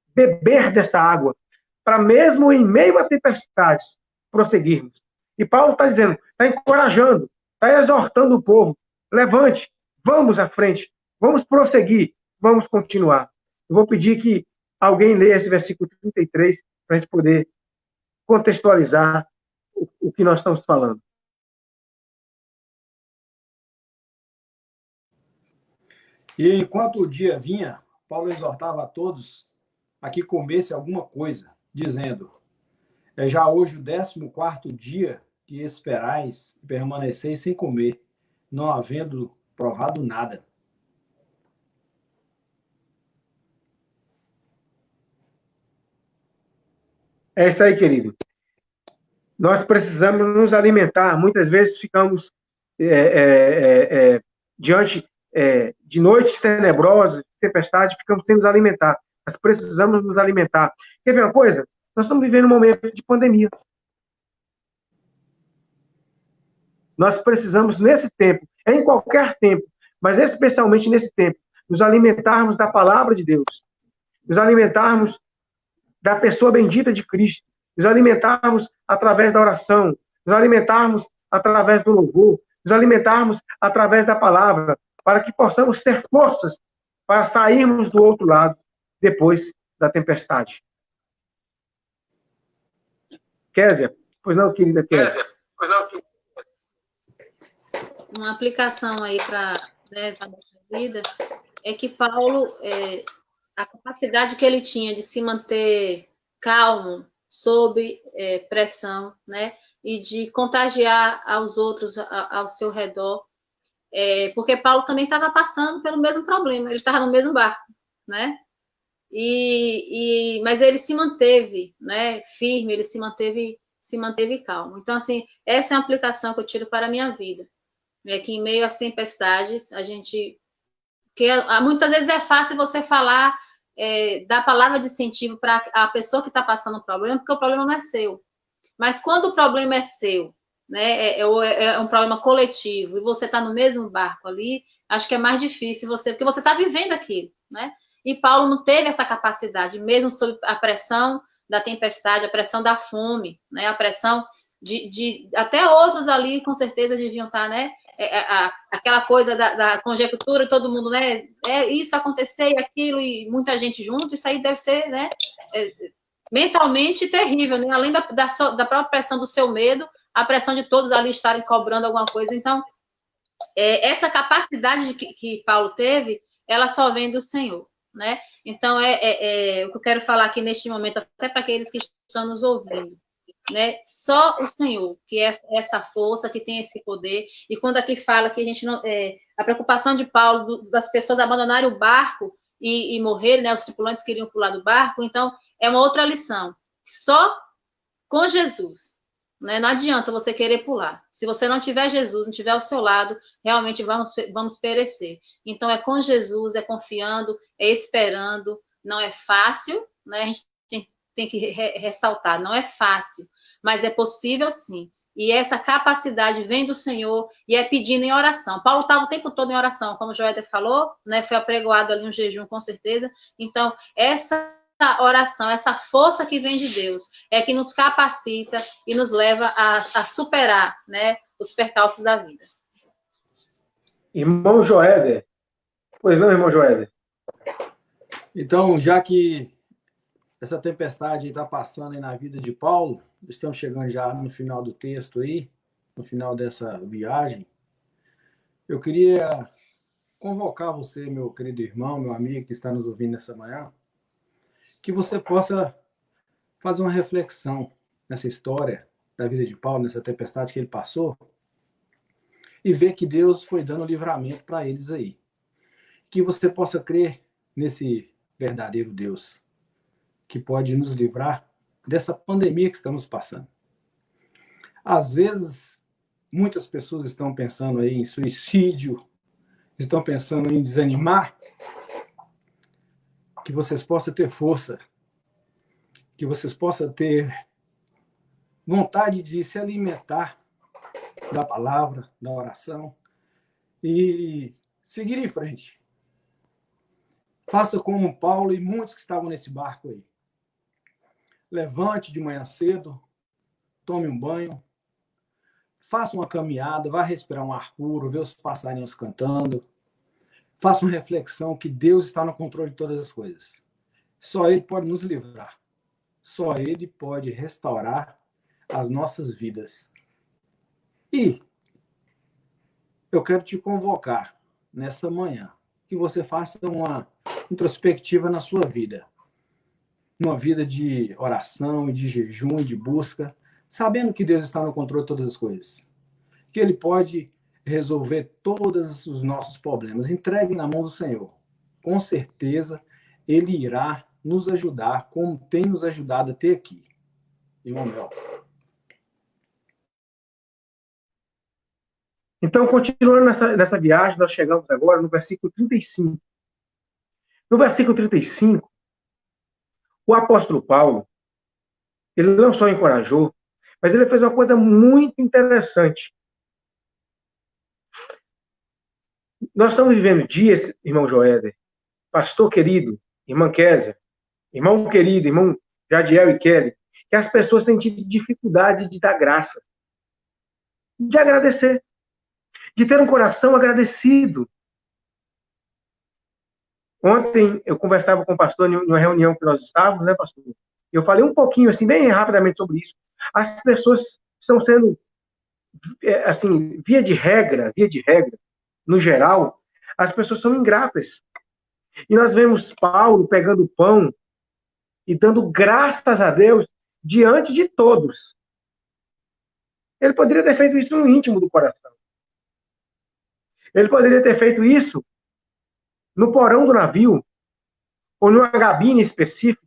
beber dessa água, para mesmo em meio a tempestades, prosseguirmos. E Paulo está dizendo, está encorajando, está exortando o povo. Levante, vamos à frente, vamos prosseguir, vamos continuar. Eu vou pedir que alguém leia esse versículo 33 para a gente poder contextualizar o que nós estamos falando. E enquanto o dia vinha, Paulo exortava a todos a que comesse alguma coisa, dizendo: é já hoje o 14º dia que esperais e permaneceis sem comer, não havendo provado nada. É isso aí, querido. Nós precisamos nos alimentar. Muitas vezes ficamos diante de noites tenebrosas, tempestades, ficamos sem nos alimentar. Nós precisamos nos alimentar. Quer ver uma coisa? Nós estamos vivendo um momento de pandemia. Nós precisamos, nesse tempo, em qualquer tempo, mas especialmente nesse tempo, nos alimentarmos da palavra de Deus, nos alimentarmos da pessoa bendita de Cristo, nos alimentarmos através da oração, nos alimentarmos através do louvor, nos alimentarmos através da palavra, para que possamos ter forças para sairmos do outro lado depois da tempestade. Kézia, pois não, querida Kézia. Uma aplicação aí para a nossa vida é que Paulo, a capacidade que ele tinha de se manter calmo, sob pressão, né? E de contagiar aos outros ao seu redor, porque Paulo também estava passando pelo mesmo problema, ele estava no mesmo barco, né? Mas ele se manteve, né, firme, ele se manteve calmo. Então, assim, essa é uma aplicação que eu tiro para a minha vida. É que em meio às tempestades, a gente... Porque muitas vezes é fácil você falar, dar palavra de incentivo para a pessoa que está passando um problema, porque o problema não é seu. Mas quando o problema é seu, né, é um problema coletivo, e você está no mesmo barco ali, acho que é mais difícil porque você está vivendo aquilo, né? E Paulo não teve essa capacidade, mesmo sob a pressão da tempestade, a pressão da fome, né? A pressão de até outros ali, com certeza, deviam estar, né? Aquela coisa da conjectura, todo mundo, né? Isso acontecer e aquilo, e muita gente junto, isso aí deve ser, né? Mentalmente terrível, né? Além da própria pressão do seu medo, a pressão de todos ali estarem cobrando alguma coisa. Então, essa capacidade que Paulo teve, ela só vem do Senhor, né? Então, o que eu quero falar aqui neste momento, até para aqueles que estão nos ouvindo, né? Só o Senhor, que é essa força, que tem esse poder. E quando aqui fala que a gente não... a preocupação de Paulo, das pessoas abandonarem o barco e morrerem, né? Os tripulantes queriam pular do barco, então é uma outra lição. Só com Jesus, né? Não adianta você querer pular. Se você não tiver Jesus, não tiver ao seu lado, realmente vamos perecer. Então é com Jesus, é confiando, é esperando. Não é fácil, né? A gente tem que ressaltar, não é fácil, mas é possível sim. E essa capacidade vem do Senhor e é pedindo em oração. Paulo estava o tempo todo em oração, como o Joéder falou, né? Foi apregoado ali um jejum, com certeza. Então, essa oração, essa força que vem de Deus, é que nos capacita e nos leva a superar, né, os percalços da vida. Irmão Joéder. Pois não, irmão Joéder? Então, já que essa tempestade está passando aí na vida de Paulo, estamos chegando já no final do texto aí, no final dessa viagem, eu queria convocar você, meu querido irmão, meu amigo que está nos ouvindo nessa manhã, que você possa fazer uma reflexão nessa história da vida de Paulo, nessa tempestade que ele passou, e ver que Deus foi dando livramento para eles aí. Que você possa crer nesse verdadeiro Deus, que pode nos livrar dessa pandemia que estamos passando. Às vezes, muitas pessoas estão pensando aí em suicídio, estão pensando em desanimar. Que vocês possam ter força, que vocês possam ter vontade de se alimentar da palavra, da oração e seguir em frente. Faça como Paulo e muitos que estavam nesse barco aí. Levante de manhã cedo, tome um banho, faça uma caminhada, vá respirar um ar puro, ver os passarinhos cantando. Faça uma reflexão que Deus está no controle de todas as coisas. Só Ele pode nos livrar. Só Ele pode restaurar as nossas vidas. E eu quero te convocar nessa manhã que você faça uma introspectiva na sua vida. Uma vida de oração, de jejum, de busca, sabendo que Deus está no controle de todas as coisas. Que Ele pode resolver todos os nossos problemas. Entregue na mão do Senhor. Com certeza, Ele irá nos ajudar, como tem nos ajudado até aqui. Irmão Mel. Então, continuando nessa viagem, nós chegamos agora no versículo 35. No versículo 35, o apóstolo Paulo, ele não só encorajou, mas ele fez uma coisa muito interessante. Nós estamos vivendo dias, irmão Joéder, pastor querido, irmã Késia, irmão querido, irmão Jadiel e Kelly, que as pessoas têm tido dificuldade de dar graça, de agradecer, de ter um coração agradecido. Ontem eu conversava com o pastor em uma reunião que nós estávamos, né, pastor? Eu falei um pouquinho, assim, bem rapidamente sobre isso. As pessoas estão sendo, assim, via de regra, no geral, as pessoas são ingratas. E nós vemos Paulo pegando o pão e dando graças a Deus diante de todos. Ele poderia ter feito isso no íntimo do coração. Ele poderia ter feito isso no porão do navio, ou numa gabine específica.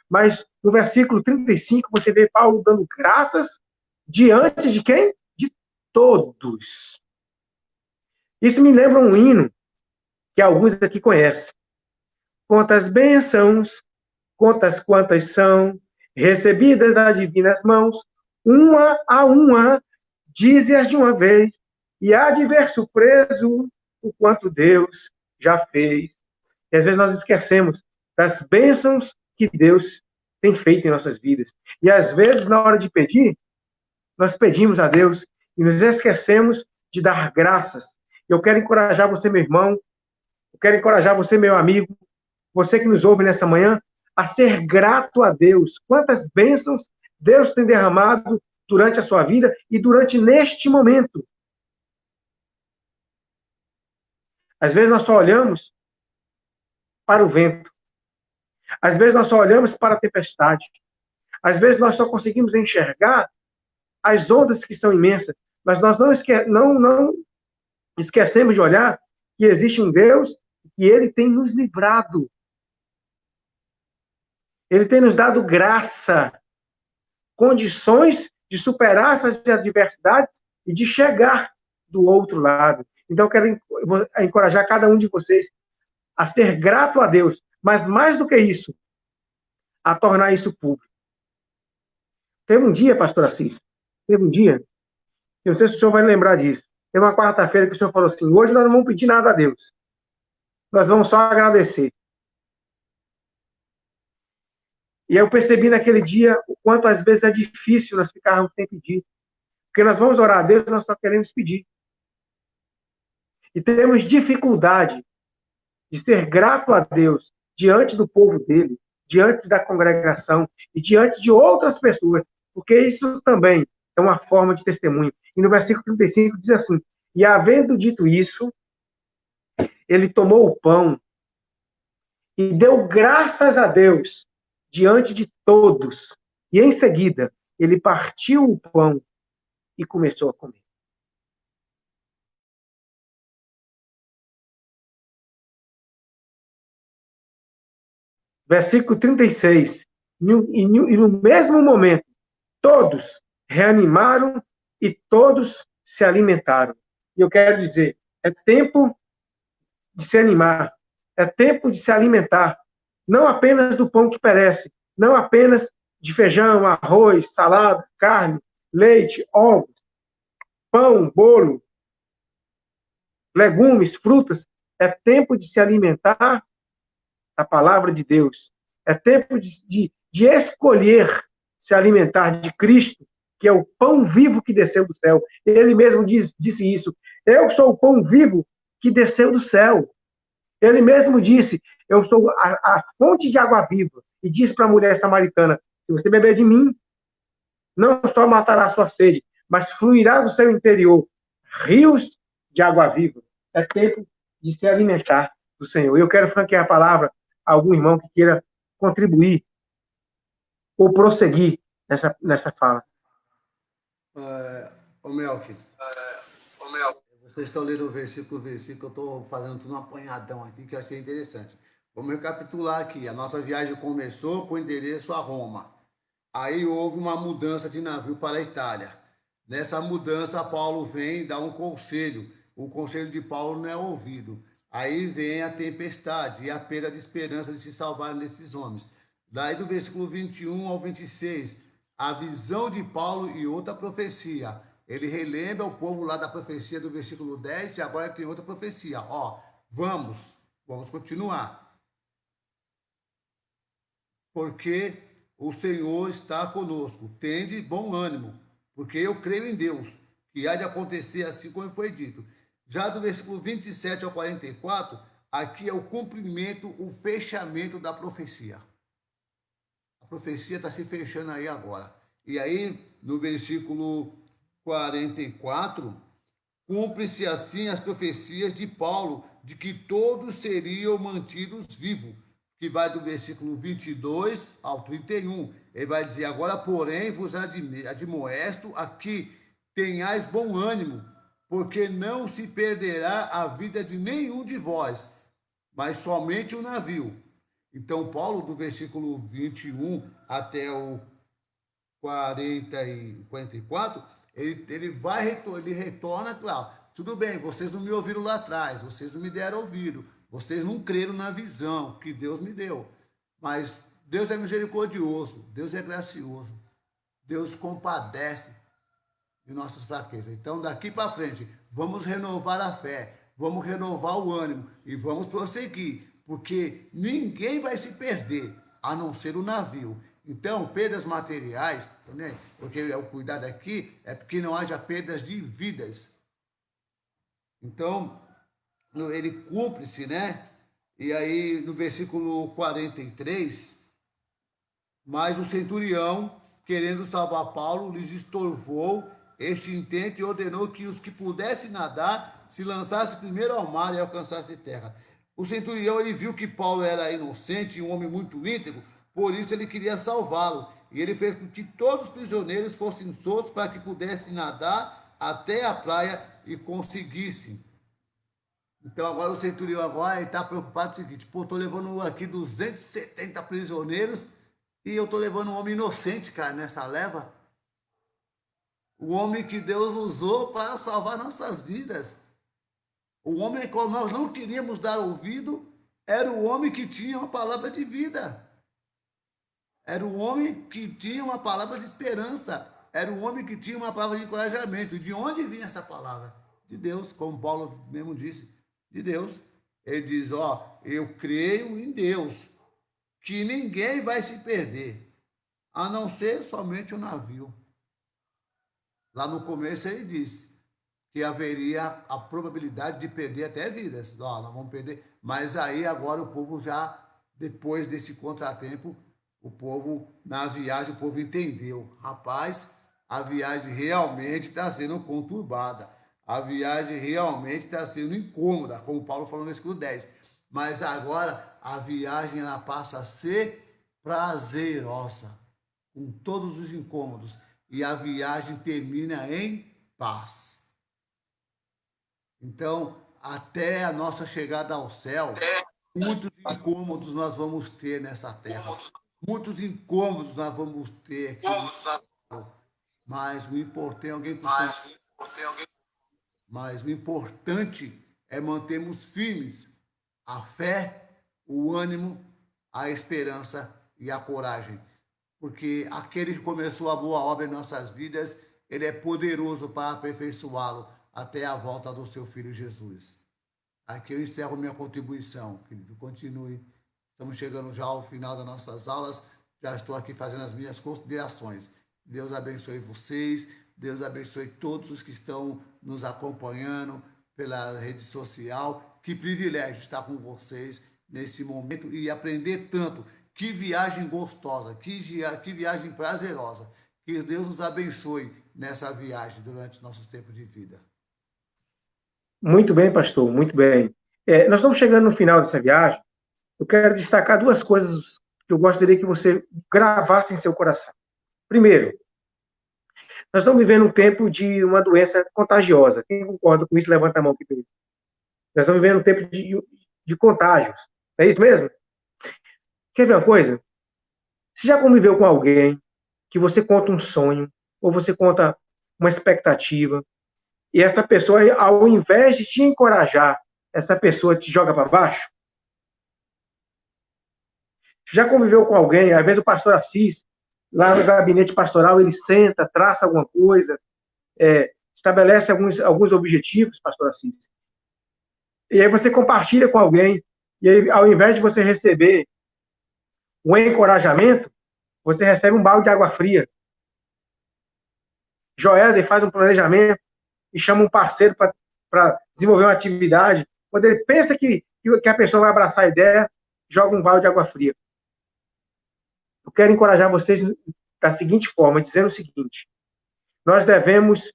Mas no versículo 35, você vê Paulo dando graças diante de quem? De todos. Isso me lembra um hino que alguns aqui conhecem. Quantas bênçãos, quantas são, recebidas das divinas mãos, uma a uma, dize-as de uma vez, e há de ver surpreso o quanto Deus já fez. E às vezes nós esquecemos das bênçãos que Deus tem feito em nossas vidas. E às vezes, na hora de pedir, nós pedimos a Deus e nos esquecemos de dar graças. Eu quero encorajar você, meu irmão, eu quero encorajar você, meu amigo, você que nos ouve nessa manhã, a ser grato a Deus. Quantas bênçãos Deus tem derramado durante a sua vida e durante neste momento. Às vezes nós só olhamos para o vento. Às vezes nós só olhamos para a tempestade. Às vezes nós só conseguimos enxergar as ondas que são imensas, mas nós não esquecemos de olhar que existe um Deus e Ele tem nos livrado. Ele tem nos dado graça, condições de superar essas adversidades e de chegar do outro lado. Então, eu quero encorajar cada um de vocês a ser grato a Deus, mas mais do que isso, a tornar isso público. Teve um dia, pastor Assis, teve um dia, eu não sei se o senhor vai lembrar disso, teve uma quarta-feira que o senhor falou assim, hoje nós não vamos pedir nada a Deus, nós vamos só agradecer. E eu percebi naquele dia o quanto às vezes é difícil nós ficarmos sem pedir. Porque nós vamos orar a Deus e nós só queremos pedir. E temos dificuldade de ser grato a Deus diante do povo dele, diante da congregação e diante de outras pessoas, porque isso também é uma forma de testemunho. E no versículo 35 diz assim, e havendo dito isso, ele tomou o pão e deu graças a Deus diante de todos. E em seguida, ele partiu o pão e começou a comer. Versículo 36. E no mesmo momento, todos reanimaram e todos se alimentaram. E eu quero dizer, é tempo de se animar, é tempo de se alimentar, não apenas do pão que perece, não apenas de feijão, arroz, salada, carne, leite, ovos, pão, bolo, legumes, frutas. É tempo de se alimentar da palavra de Deus. É tempo de escolher se alimentar de Cristo, que é o pão vivo que desceu do céu. Ele mesmo disse isso. Eu sou o pão vivo que desceu do céu. Ele mesmo disse, eu sou a fonte de água viva. E disse para a mulher samaritana, se você beber de mim, não só matará a sua sede, mas fluirá do seu interior rios de água viva. É tempo de se alimentar do Senhor. Eu quero franquear a palavra a algum irmão que queira contribuir ou prosseguir nessa fala. Ô Melk, vocês estão lendo versículo por versículo, eu estou fazendo tudo um apanhadão aqui que eu achei interessante. Vamos recapitular aqui. A nossa viagem começou com endereço a Roma. Aí houve uma mudança de navio para a Itália. Nessa mudança, Paulo vem dar um conselho. O conselho de Paulo não é ouvido. Aí vem a tempestade e a perda de esperança de se salvar desses homens. Daí do versículo 21 ao 26, a visão de Paulo e outra profecia. Ele relembra o povo lá da profecia do versículo 10 e agora tem outra profecia. Ó, vamos continuar. Porque o Senhor está conosco. Tende bom ânimo, porque eu creio em Deus, que há de acontecer assim como foi dito. Já do versículo 27 ao 44, aqui é o cumprimento, o fechamento da profecia. A profecia está se fechando aí agora. E aí, no versículo 44, Cumpre-se assim as profecias de Paulo, de que todos seriam mantidos vivos, que vai do versículo 22 ao 31. Ele vai dizer, agora, porém, vos admoesto a que tenhais bom ânimo, porque não se perderá a vida de nenhum de vós, mas somente o navio. Então, Paulo, do versículo 21 até o 40 e 44, ele retorna para, tudo bem, vocês não me ouviram lá atrás, vocês não me deram ouvido, vocês não creram na visão que Deus me deu, mas Deus é misericordioso, Deus é gracioso, Deus compadece de nossas fraquezas. Então, daqui para frente, vamos renovar a fé, vamos renovar o ânimo e vamos prosseguir, porque ninguém vai se perder, a não ser o navio. Então, perdas materiais, né? Porque o cuidado aqui é porque não haja perdas de vidas. Então, ele cumpre-se, né? E aí, no versículo 43, mas o centurião, querendo salvar Paulo, lhes estorvou este intento e ordenou que os que pudessem nadar se lançassem primeiro ao mar e alcançassem terra. O centurião, ele viu que Paulo era inocente, um homem muito íntegro, por isso ele queria salvá-lo. E ele fez com que todos os prisioneiros fossem soltos para que pudessem nadar até a praia e conseguissem. Então agora o centurião agora está preocupado com o seguinte, pô, estou levando aqui 270 prisioneiros e eu estou levando um homem inocente, cara, nessa leva. O homem que Deus usou para salvar nossas vidas. O homem ao qual nós não queríamos dar ouvido era o homem que tinha uma palavra de vida. Era o homem que tinha uma palavra de esperança. Era o homem que tinha uma palavra de encorajamento. E de onde vinha essa palavra? De Deus, como Paulo mesmo disse. De Deus. Ele diz, ó, eu creio em Deus, que ninguém vai se perder, a não ser somente o navio. Lá no começo ele disse que haveria a probabilidade de perder até vidas. Ó, nós vamos perder. Mas aí agora o povo já, depois desse contratempo, o povo, na viagem, o povo entendeu. Rapaz, a viagem realmente está sendo conturbada. A viagem realmente está sendo incômoda, como Paulo falou no versículo 10. Mas agora a viagem ela passa a ser prazerosa, com todos os incômodos. E a viagem termina em paz. Então, até a nossa chegada ao céu, muitos incômodos nós vamos ter nessa terra. Muitos incômodos nós vamos ter aqui. Mas o importante é alguém com Mas o importante é mantermos firmes a fé, o ânimo, a esperança e a coragem. Porque aquele que começou a boa obra em nossas vidas, ele é poderoso para aperfeiçoá-lo até a volta do seu Filho Jesus. Aqui eu encerro minha contribuição, querido. Continue. Estamos chegando já ao final das nossas aulas. Já estou aqui fazendo as minhas considerações. Deus abençoe vocês. Deus abençoe todos os que estão nos acompanhando pela rede social. Que privilégio estar com vocês nesse momento e aprender tanto. Que viagem gostosa, que viagem prazerosa. Que Deus nos abençoe nessa viagem durante nossos tempos de vida. Muito bem, pastor, muito bem. Nós estamos chegando no final dessa viagem. Eu quero destacar duas coisas que eu gostaria que você gravasse em seu coração. Primeiro, nós estamos vivendo um tempo de uma doença contagiosa. Quem concorda com isso, levanta a mão aqui. Nós estamos vivendo um tempo de contágios. É isso mesmo? Quer ver uma coisa? Você já conviveu com alguém que você conta um sonho, ou você conta uma expectativa, e essa pessoa, ao invés de te encorajar, essa pessoa te joga para baixo? Já conviveu com alguém, às vezes o pastor Assis, lá no gabinete pastoral, ele senta, traça alguma coisa, estabelece alguns objetivos, pastor Assis. E aí você compartilha com alguém, e aí, ao invés de você receber um encorajamento, você recebe um balde de água fria. Joéder faz um planejamento e chama um parceiro para desenvolver uma atividade. Quando ele pensa que a pessoa vai abraçar a ideia, joga um balde de água fria. Eu quero encorajar vocês da seguinte forma, dizendo o seguinte: nós devemos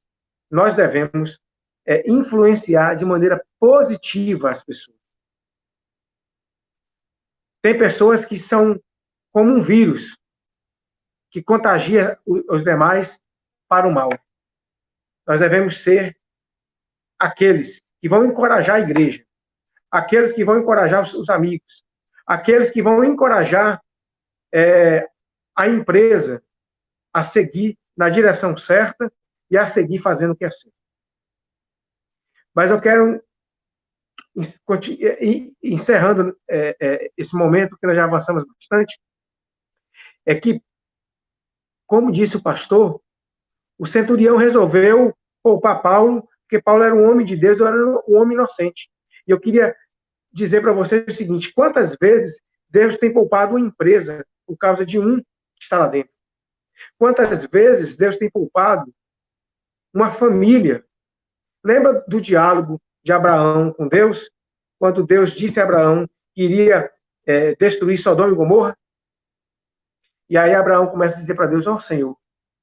influenciar de maneira positiva as pessoas. Tem pessoas que são como um vírus, que contagia os demais para o mal. Nós devemos ser aqueles que vão encorajar a igreja, aqueles que vão encorajar os amigos, aqueles que vão encorajar a empresa a seguir na direção certa e a seguir fazendo o que é certo. Mas eu quero, encerrando esse momento, que nós já avançamos bastante, é que, como disse o pastor, o centurião resolveu poupar Paulo, porque Paulo era um homem de Deus, era um homem inocente. E eu queria dizer para vocês o seguinte: quantas vezes Deus tem poupado uma empresa por causa de um que está lá dentro? Quantas vezes Deus tem poupado uma família? Lembra do diálogo de Abraão com Deus? Quando Deus disse a Abraão que iria destruir Sodoma e Gomorra? E aí Abraão começa a dizer para Deus: ó Senhor,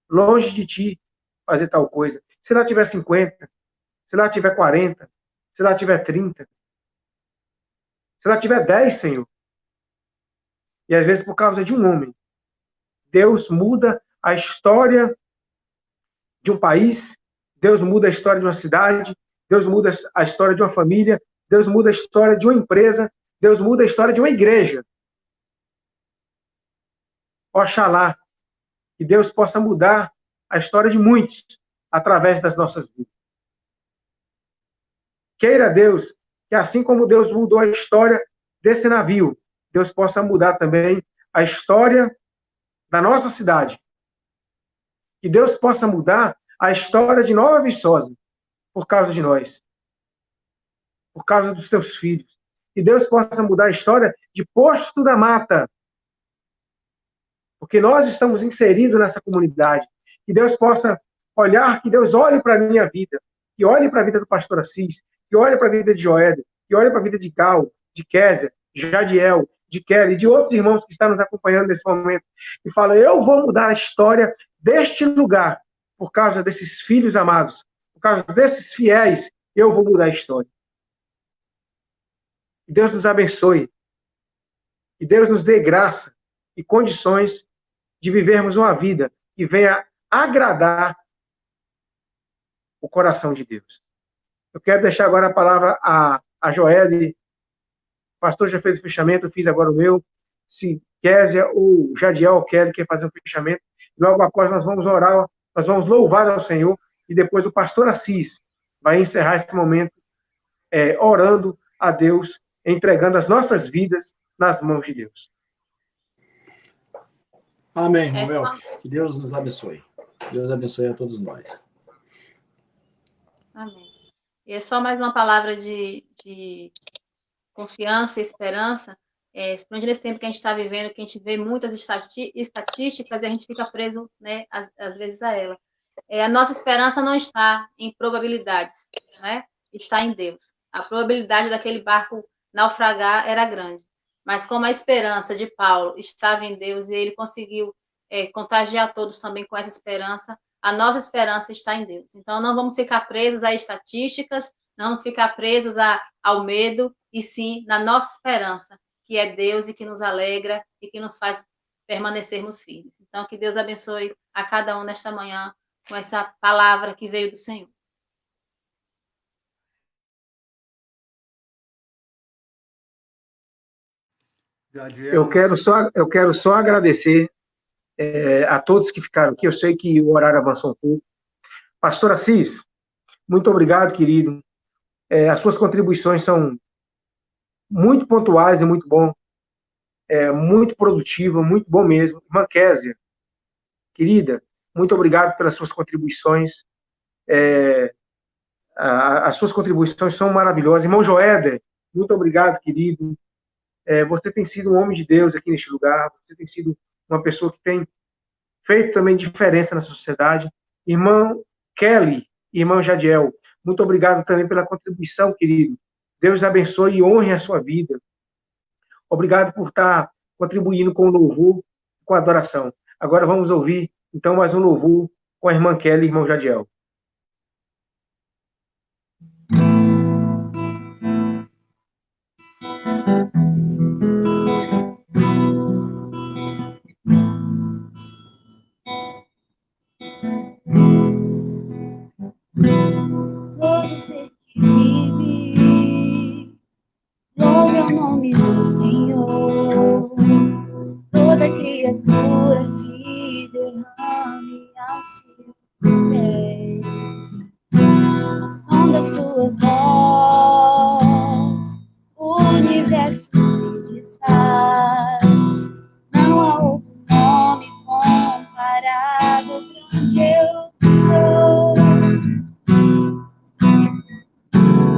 longe de ti fazer tal coisa. Se lá tiver 50, se lá tiver 40, se lá tiver 30, se lá tiver 10, Senhor. E às vezes, por causa de um homem, Deus muda a história de um país, Deus muda a história de uma cidade, Deus muda a história de uma família, Deus muda a história de uma empresa, Deus muda a história de uma igreja. Oxalá que Deus possa mudar a história de muitos através das nossas vidas. Queira Deus que, assim como Deus mudou a história desse navio, Deus possa mudar também a história da nossa cidade. Que Deus possa mudar a história de Nova Viçosa por causa de nós, por causa dos teus filhos. Que Deus possa mudar a história de Posto da Mata, porque nós estamos inseridos nessa comunidade. Que Deus possa olhar, que Deus olhe para a minha vida, que olhe para a vida do pastor Assis, que olhe para a vida de Joéder, que olhe para a vida de Gal, de Kézia, de Jadiel, de Kelly, de outros irmãos que estão nos acompanhando nesse momento, e fala: eu vou mudar a história deste lugar, por causa desses filhos amados, por causa desses fiéis, eu vou mudar a história. Que Deus nos abençoe, que Deus nos dê graça e condições de vivermos uma vida que venha agradar o coração de Deus. Eu quero deixar agora a palavra a Joelle. O pastor já fez o fechamento, eu fiz agora o meu. Se Kézia ou Jadiel ou Kelly quer fazer um fechamento, logo após nós vamos orar, nós vamos louvar ao Senhor, e depois o pastor Assis vai encerrar esse momento orando a Deus, entregando as nossas vidas nas mãos de Deus. Amém, Romeu. Que Deus nos abençoe. Deus abençoe a todos nós. Amém. E é só mais uma palavra de confiança e esperança, principalmente nesse tempo que a gente está vivendo, que a gente vê muitas estatísticas e a gente fica preso, né, às vezes a ela. A nossa esperança não está em probabilidades, né? Está em Deus. A probabilidade daquele barco naufragar era grande, mas como a esperança de Paulo estava em Deus e ele conseguiu contagiar todos também com essa esperança, a nossa esperança está em Deus. Então, não vamos ficar presos a estatísticas, não vamos ficar presos ao medo, e sim na nossa esperança, que é Deus e que nos alegra e que nos faz permanecermos firmes. Então, que Deus abençoe a cada um nesta manhã com essa palavra que veio do Senhor. Eu quero só agradecer a todos que ficaram aqui. Eu sei que o horário avançou um pouco. Pastor Assis, muito obrigado, querido. As suas contribuições são muito pontuais e muito bom. Muito produtivo, muito bom mesmo. Irmã Kézia, querida, muito obrigado pelas suas contribuições. As suas contribuições são maravilhosas. Irmão Joéder, muito obrigado, querido. Você tem sido um homem de Deus aqui neste lugar. Você tem sido uma pessoa que tem feito também diferença na sociedade. Irmão Kelly, irmão Jadiel, muito obrigado também pela contribuição, querido. Deus abençoe e honre a sua vida. Obrigado por estar contribuindo com o louvor, com a adoração. Agora vamos ouvir, então, mais um louvor com a irmã Kelly e irmão Jadiel. Todo ser que vive, louve ao nome do Senhor. Toda criatura se derrame aos seus pés. Som da sua voz, o universo se desfaz. Não há outro nome comparado onde eu sou.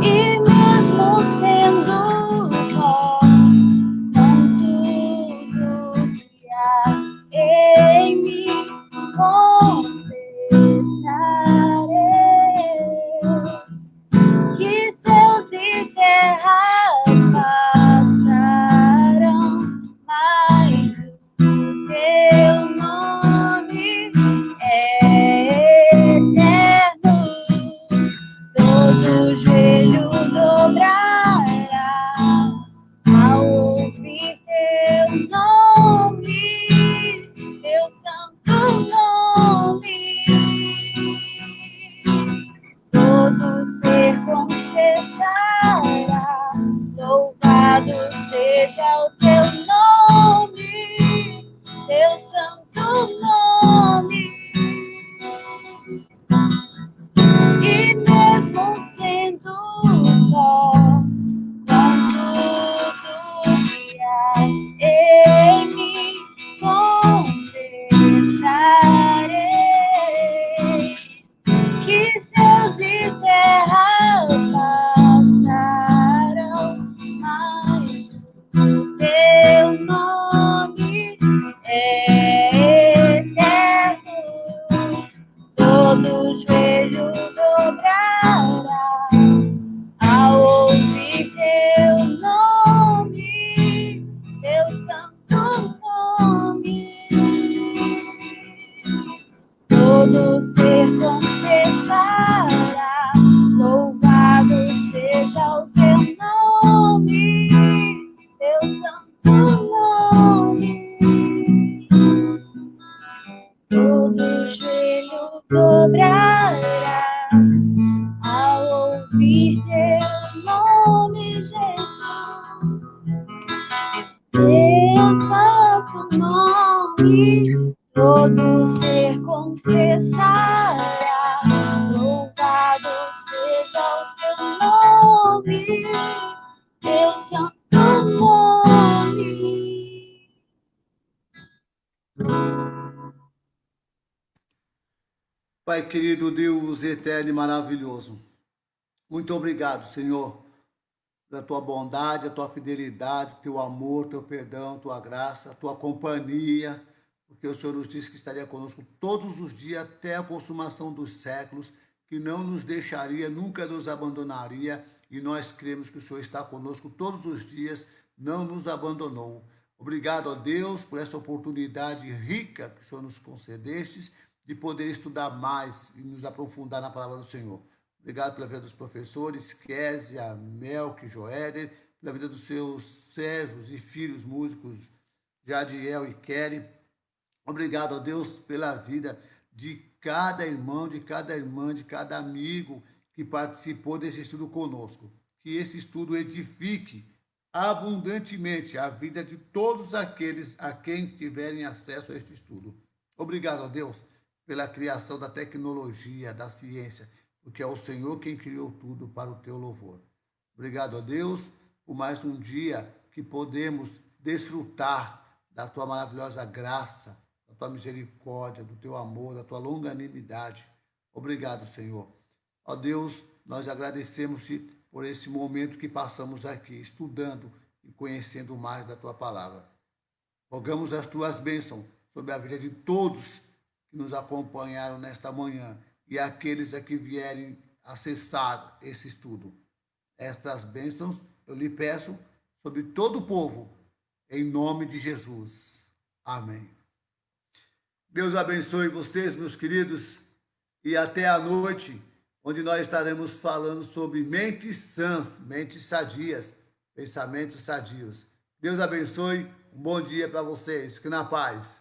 E mesmo sendo pó, com tudo que há em mim, confessarei que céus e terra passarão, mas o teu nome é eterno. Todo joelho dobrará ao ouvir teu nome, teu santo nome. Todo ser confessará, louvado seja o teu nome, teu santo nome. E mesmo sendo pó, com tudo que há em mim, confessarei que céus e terra passarão, mas o teu nome é eterno. Todo joelho dobrará ao ouvir teu nome, teu santo nome. Todo ser confessará, louvado seja o teu nome, teu santo nome. Todo joelho dobrará ao ouvir teu nome, Jesus. Teu santo nome, todo ser confessará, louvado seja o teu nome, teu santo nome. Pai querido, Deus eterno e maravilhoso, muito obrigado, Senhor, pela tua bondade, a tua fidelidade, teu amor, teu perdão, tua graça, tua companhia, porque o Senhor nos disse que estaria conosco todos os dias até a consumação dos séculos, que não nos deixaria, nunca nos abandonaria, e nós cremos que o Senhor está conosco todos os dias, não nos abandonou. Obrigado a Deus por essa oportunidade rica que o Senhor nos concedestes, de poder estudar mais e nos aprofundar na palavra do Senhor. Obrigado pela vida dos professores, Késia, Melk, Joéder, pela vida dos seus servos e filhos músicos, Jadiel e Kelly. Obrigado a Deus pela vida de cada irmão, de cada irmã, de cada amigo que participou desse estudo conosco. Que esse estudo edifique abundantemente a vida de todos aqueles a quem tiverem acesso a este estudo. Obrigado a Deus pela criação da tecnologia, da ciência, porque é o Senhor quem criou tudo para o teu louvor. Obrigado a Deus por mais um dia que podemos desfrutar da tua maravilhosa graça, da tua misericórdia, do teu amor, da tua longanimidade. Obrigado, Senhor. Ó Deus, nós agradecemos-te por esse momento que passamos aqui, estudando e conhecendo mais da tua palavra. Rogamos as tuas bênçãos sobre a vida de todos que nos acompanharam nesta manhã e aqueles a que vierem acessar esse estudo. Estas bênçãos eu lhe peço sobre todo o povo, em nome de Jesus. Amém. Deus abençoe vocês, meus queridos, e até a noite, onde nós estaremos falando sobre mentes sãs, mentes sadias, pensamentos sadios. Deus abençoe, um bom dia para vocês, que na paz.